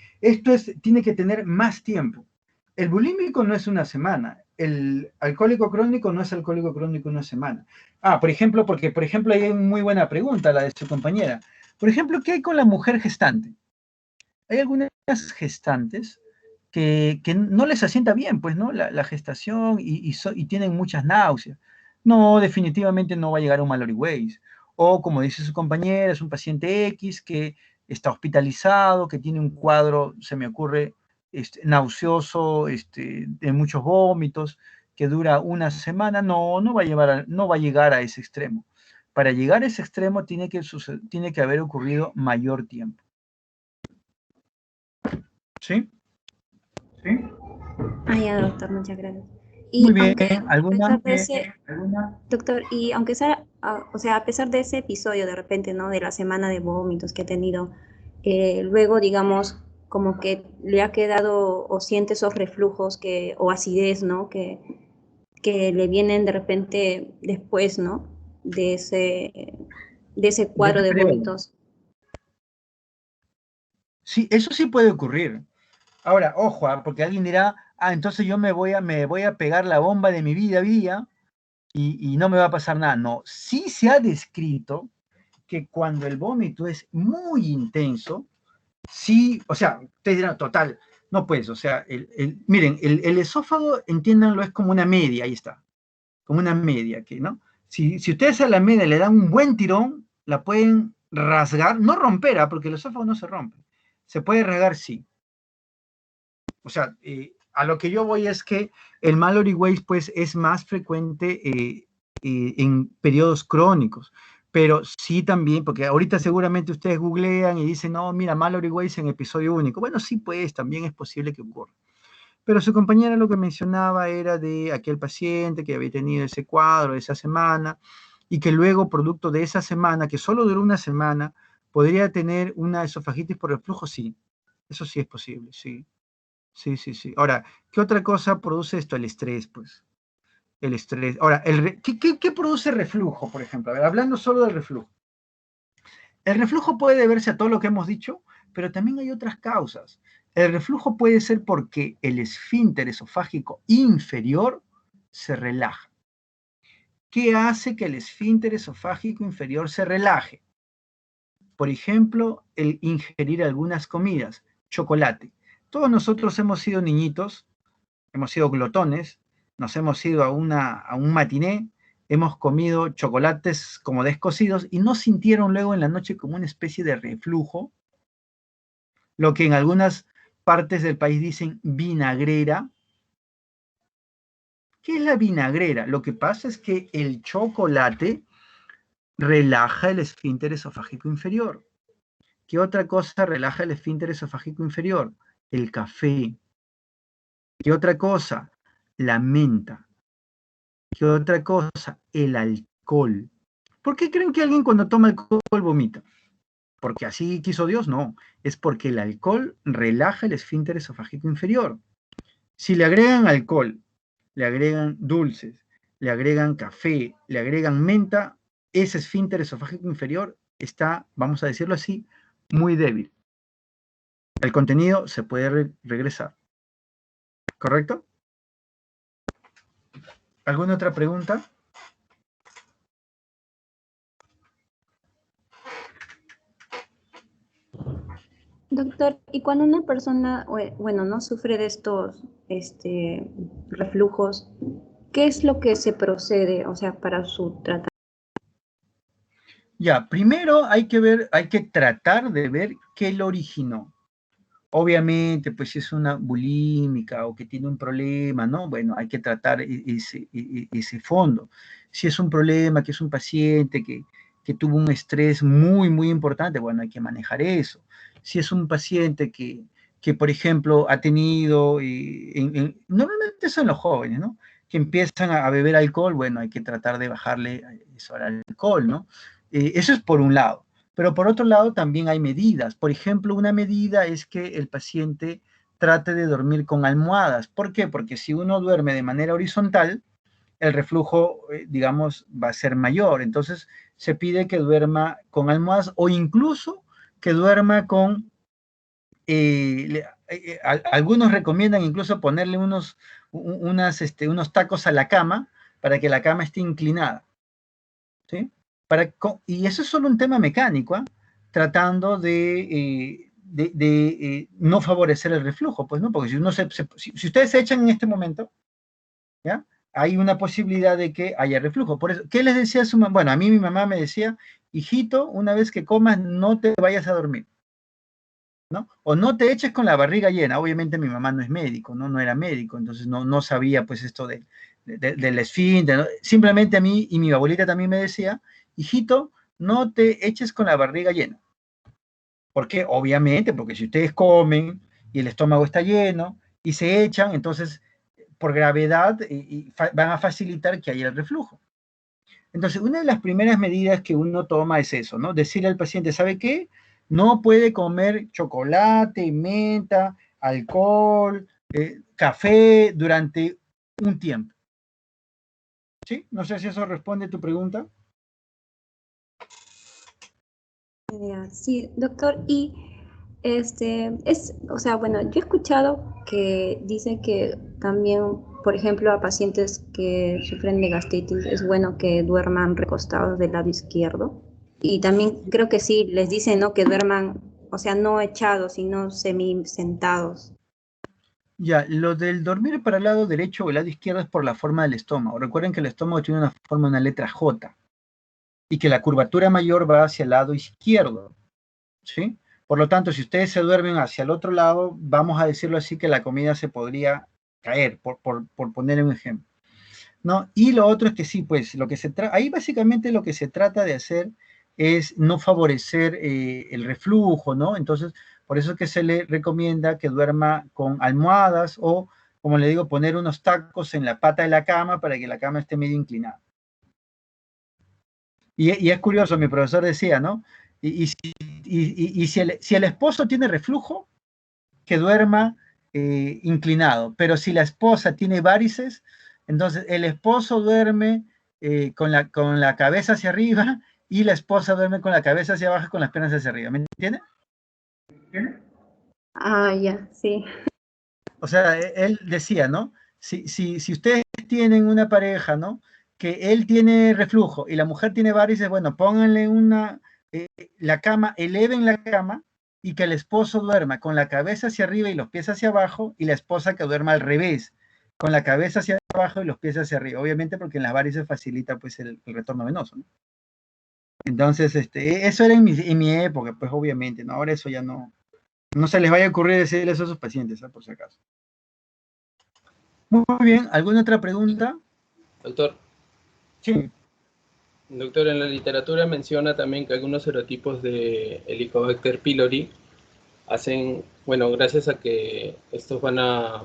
tiene que tener más tiempo. El bulímico no es una semana, el alcohólico crónico no es alcohólico crónico una semana. Por ejemplo, ahí hay una muy buena pregunta, la de su compañera. Por ejemplo, ¿qué hay con la mujer gestante? Hay algunas gestantes que no les asienta bien, pues, ¿no? La gestación y tienen muchas náuseas. No, definitivamente no va a llegar a un Mallory Weiss. O, como dice su compañera, es un paciente X que está hospitalizado, que tiene un cuadro, se me ocurre, nauseoso, de muchos vómitos, que dura una semana. No va a llegar a ese extremo. Para llegar a ese extremo tiene que haber ocurrido mayor tiempo. ¿Sí? ¿Sí? Ah, ya, doctor, muchas gracias. Y Muy bien, aunque ¿alguna? a pesar de ese, doctor, y aunque sea, o sea, a pesar de ese episodio de repente, ¿no? De la semana de vómitos que ha tenido, luego, digamos, como que le ha quedado o siente esos reflujos o acidez, ¿no? Que le vienen de repente después, ¿no? De ese De cuadro ese de periodo. vómitos. Sí, eso sí puede ocurrir. Ahora, ojo, porque alguien dirá, entonces yo me voy a pegar la bomba de mi vida y no me va a pasar nada. No, sí se ha descrito que cuando el vómito es muy intenso, sí, o sea, ustedes dirán, total, no pues, o sea, miren, el esófago, entiéndanlo, es como una media, ahí está, como una media, ¿no? Si ustedes a la media le dan un buen tirón, la pueden rasgar, no romper, porque el esófago no se rompe, se puede rasgar, sí. O sea, a lo que yo voy es que el Mallory Weiss, pues, es más frecuente en periodos crónicos, pero sí también, porque ahorita seguramente ustedes googlean y dicen, no, mira, Mallory Weiss en episodio único. Bueno, sí, pues, también es posible que ocurra. Pero su compañera lo que mencionaba era de aquel paciente que había tenido ese cuadro esa semana y que luego, producto de esa semana, que solo duró una semana, podría tener una esofagitis por reflujo, sí. Eso sí es posible, sí. Sí, sí, sí. Ahora, ¿qué otra cosa produce esto? El estrés, pues. El estrés. Ahora, ¿qué produce reflujo, por ejemplo? A ver, hablando solo del reflujo. El reflujo puede deberse a todo lo que hemos dicho, pero también hay otras causas. El reflujo puede ser porque el esfínter esofágico inferior se relaja. ¿Qué hace que el esfínter esofágico inferior se relaje? Por ejemplo, el ingerir algunas comidas, chocolate. Todos nosotros hemos sido niñitos, hemos sido glotones, nos hemos ido a un matiné, hemos comido chocolates como descocidos y no sintieron luego en la noche como una especie de reflujo, lo que en algunas partes del país dicen vinagrera. ¿Qué es la vinagrera? Lo que pasa es que el chocolate relaja el esfínter esofágico inferior. ¿Qué otra cosa relaja el esfínter esofágico inferior? El café. ¿Qué otra cosa? La menta. ¿Qué otra cosa? El alcohol. ¿Por qué creen que alguien cuando toma alcohol vomita? ¿Porque así quiso Dios? No. Es porque el alcohol relaja el esfínter esofágico inferior. Si le agregan alcohol, le agregan dulces, le agregan café, le agregan menta, ese esfínter esofágico inferior está, vamos a decirlo así, muy débil. El contenido se puede regresar. ¿Correcto? ¿Alguna otra pregunta? Doctor, y cuando una persona, bueno, no sufre de estos reflujos, ¿qué es lo que se procede, o sea, para su tratamiento? Ya, primero hay que tratar de ver qué lo originó. Obviamente, pues si es una bulímica o que tiene un problema, ¿no? Bueno, hay que tratar ese fondo. Si es un problema, que es un paciente que tuvo un estrés muy, muy importante, bueno, hay que manejar eso. Si es un paciente que por ejemplo, ha tenido, normalmente son los jóvenes, ¿no? Que empiezan a beber alcohol, bueno, hay que tratar de bajarle eso al alcohol, ¿no? Eso es por un lado. Pero por otro lado también hay medidas. Por ejemplo, una medida es que el paciente trate de dormir con almohadas. ¿Por qué? Porque si uno duerme de manera horizontal, el reflujo, digamos, va a ser mayor. Entonces, se pide que duerma con almohadas o incluso que duerma con... algunos recomiendan incluso ponerle unos tacos a la cama para que la cama esté inclinada. ¿Sí? Y eso es solo un tema mecánico, tratando de no favorecer el reflujo, pues, ¿no? Porque si, si ustedes se echan en este momento, ¿ya? Hay una posibilidad de que haya reflujo. Por eso, ¿qué les decía su mamá? Bueno, a mí mi mamá me decía, hijito, una vez que comas, no te vayas a dormir, ¿no? O no te eches con la barriga llena. Obviamente mi mamá no es médico, ¿no? No era médico, entonces no sabía, pues, esto del esfínter, ¿no? Simplemente a mí, y mi abuelita también me decía, hijito, no te eches con la barriga llena. ¿Por qué? Obviamente, porque si ustedes comen y el estómago está lleno y se echan, entonces por gravedad van a facilitar que haya el reflujo. Entonces, una de las primeras medidas que uno toma es eso, ¿no? Decirle al paciente, ¿sabe qué? No puede comer chocolate, menta, alcohol, café durante un tiempo. ¿Sí? No sé si eso responde a tu pregunta. Sí, doctor, y o sea, bueno, yo he escuchado que dicen que también, por ejemplo, a pacientes que sufren de gastritis es bueno que duerman recostados del lado izquierdo. Y también creo que sí, les dicen, ¿no? Que duerman, o sea, no echados, sino semi sentados. Ya, lo del dormir para el lado derecho o el lado izquierdo es por la forma del estómago. Recuerden que el estómago tiene una forma, una letra J, y que la curvatura mayor va hacia el lado izquierdo, ¿sí? Por lo tanto, si ustedes se duermen hacia el otro lado, vamos a decirlo así, que la comida se podría caer, por poner un ejemplo, ¿no? Y lo otro es que sí, pues, ahí básicamente lo que se trata de hacer es no favorecer el reflujo, ¿no? Entonces, por eso es que se le recomienda que duerma con almohadas o, como le digo, poner unos tacos en la pata de la cama para que la cama esté medio inclinada. Y es curioso, mi profesor decía, ¿no? Y si el esposo tiene reflujo, que duerma inclinado, pero si la esposa tiene varices, entonces el esposo duerme con la cabeza hacia arriba y la esposa duerme con la cabeza hacia abajo con las piernas hacia arriba, ¿me entiendes? Ah, ya, sí. O sea, él decía, ¿no? Si ustedes tienen una pareja, ¿no? Que él tiene reflujo y la mujer tiene varices, bueno, pónganle la cama, eleven la cama y que el esposo duerma con la cabeza hacia arriba y los pies hacia abajo y la esposa que duerma al revés, con la cabeza hacia abajo y los pies hacia arriba. Obviamente porque en las varices facilita pues el retorno venoso, ¿no? Entonces, eso era en mi época, pues obviamente, ¿no? Ahora eso ya no se les vaya a ocurrir decirle eso a sus pacientes, ¿eh? Por si acaso. Muy bien, ¿alguna otra pregunta? Doctor. Sí. Doctor, en la literatura menciona también que algunos serotipos de Helicobacter pylori hacen, bueno, gracias a que estos van a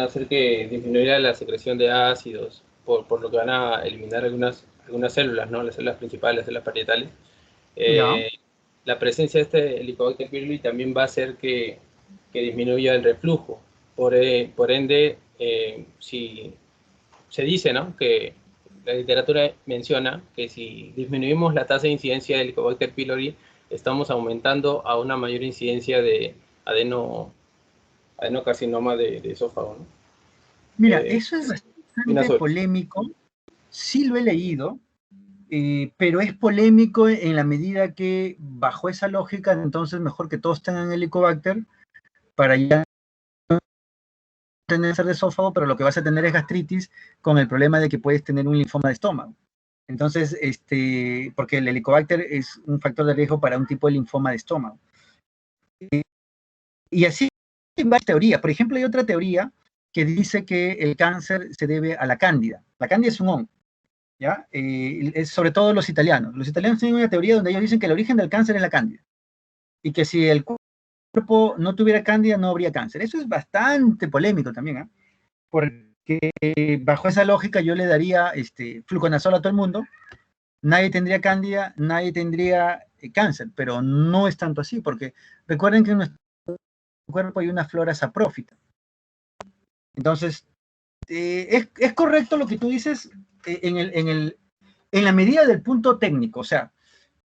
hacer que disminuya la secreción de ácidos, por lo que van a eliminar algunas células, ¿no? Las células principales, las células parietales. La presencia de este Helicobacter pylori también va a hacer que disminuya el reflujo. Por ende, si se dice, ¿no?, que la literatura menciona que si disminuimos la tasa de incidencia de Helicobacter pylori, estamos aumentando a una mayor incidencia de adenocarcinoma de esófago, ¿no? Mira, eso es bastante polémico. Sí lo he leído, pero es polémico en la medida que, bajo esa lógica, entonces mejor que todos tengan Helicobacter para ya tener de esófago, pero lo que vas a tener es gastritis con el problema de que puedes tener un linfoma de estómago. Entonces, porque el Helicobacter es un factor de riesgo para un tipo de linfoma de estómago. Y así hay varias teorías. Por ejemplo, hay otra teoría que dice que el cáncer se debe a la cándida. La cándida es un hongo, ¿ya? Es sobre todo los italianos. Los italianos tienen una teoría donde ellos dicen que el origen del cáncer es la cándida. Y que si el cuerpo no tuviera cándida, no habría cáncer. Eso es bastante polémico también, ¿eh? Porque bajo esa lógica yo le daría fluconazol a todo el mundo, nadie tendría cándida, nadie tendría cáncer, pero no es tanto así, porque recuerden que en nuestro cuerpo hay una flora saprófita. Entonces, es correcto lo que tú dices en la medida del punto técnico. O sea,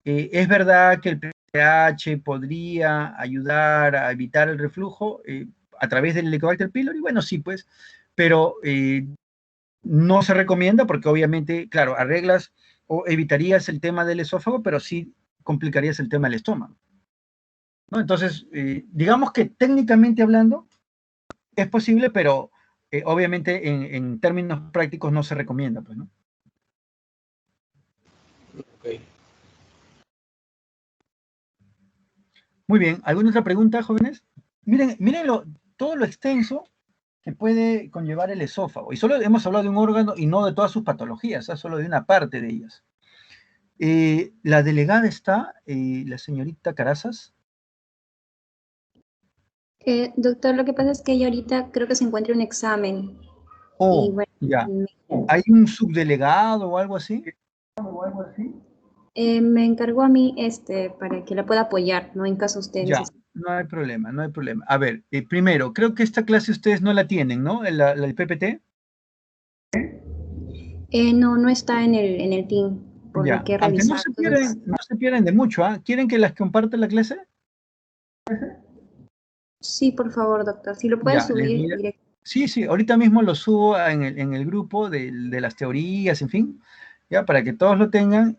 es verdad que el pH podría ayudar a evitar el reflujo a través del Helicobacter pylori. Bueno, sí, pues, pero no se recomienda porque obviamente, claro, arreglas o evitarías el tema del esófago, pero sí complicarías el tema del estómago. ¿no? Entonces, digamos que técnicamente hablando es posible, pero obviamente en términos prácticos no se recomienda, pues, ¿no? Ok. Muy bien, ¿alguna otra pregunta, jóvenes? Miren todo lo extenso que puede conllevar el esófago. Y solo hemos hablado de un órgano y no de todas sus patologías, solo de una parte de ellas. La delegada está, la señorita Carazas. Doctor, lo que pasa es que ella ahorita creo que se encuentra en un examen. Oh, Y bueno, ya. ¿Hay un subdelegado o algo así? me encargó a mí para que la pueda apoyar, ¿no? En caso usted Ya, necesite. no hay problema, no hay problema. A ver, primero, creo que esta clase ustedes no la tienen, ¿no? El PPT. No está en el team, por lo Ya, que he aunque revisado. Entonces, no se pierden de mucho, ¿ah? ¿Quieren que las comparta la clase? sí, por favor, doctor, si lo puede Ya, subir directo. sí, ahorita mismo lo subo en el grupo de las teorías, en fin, ya, para que todos lo tengan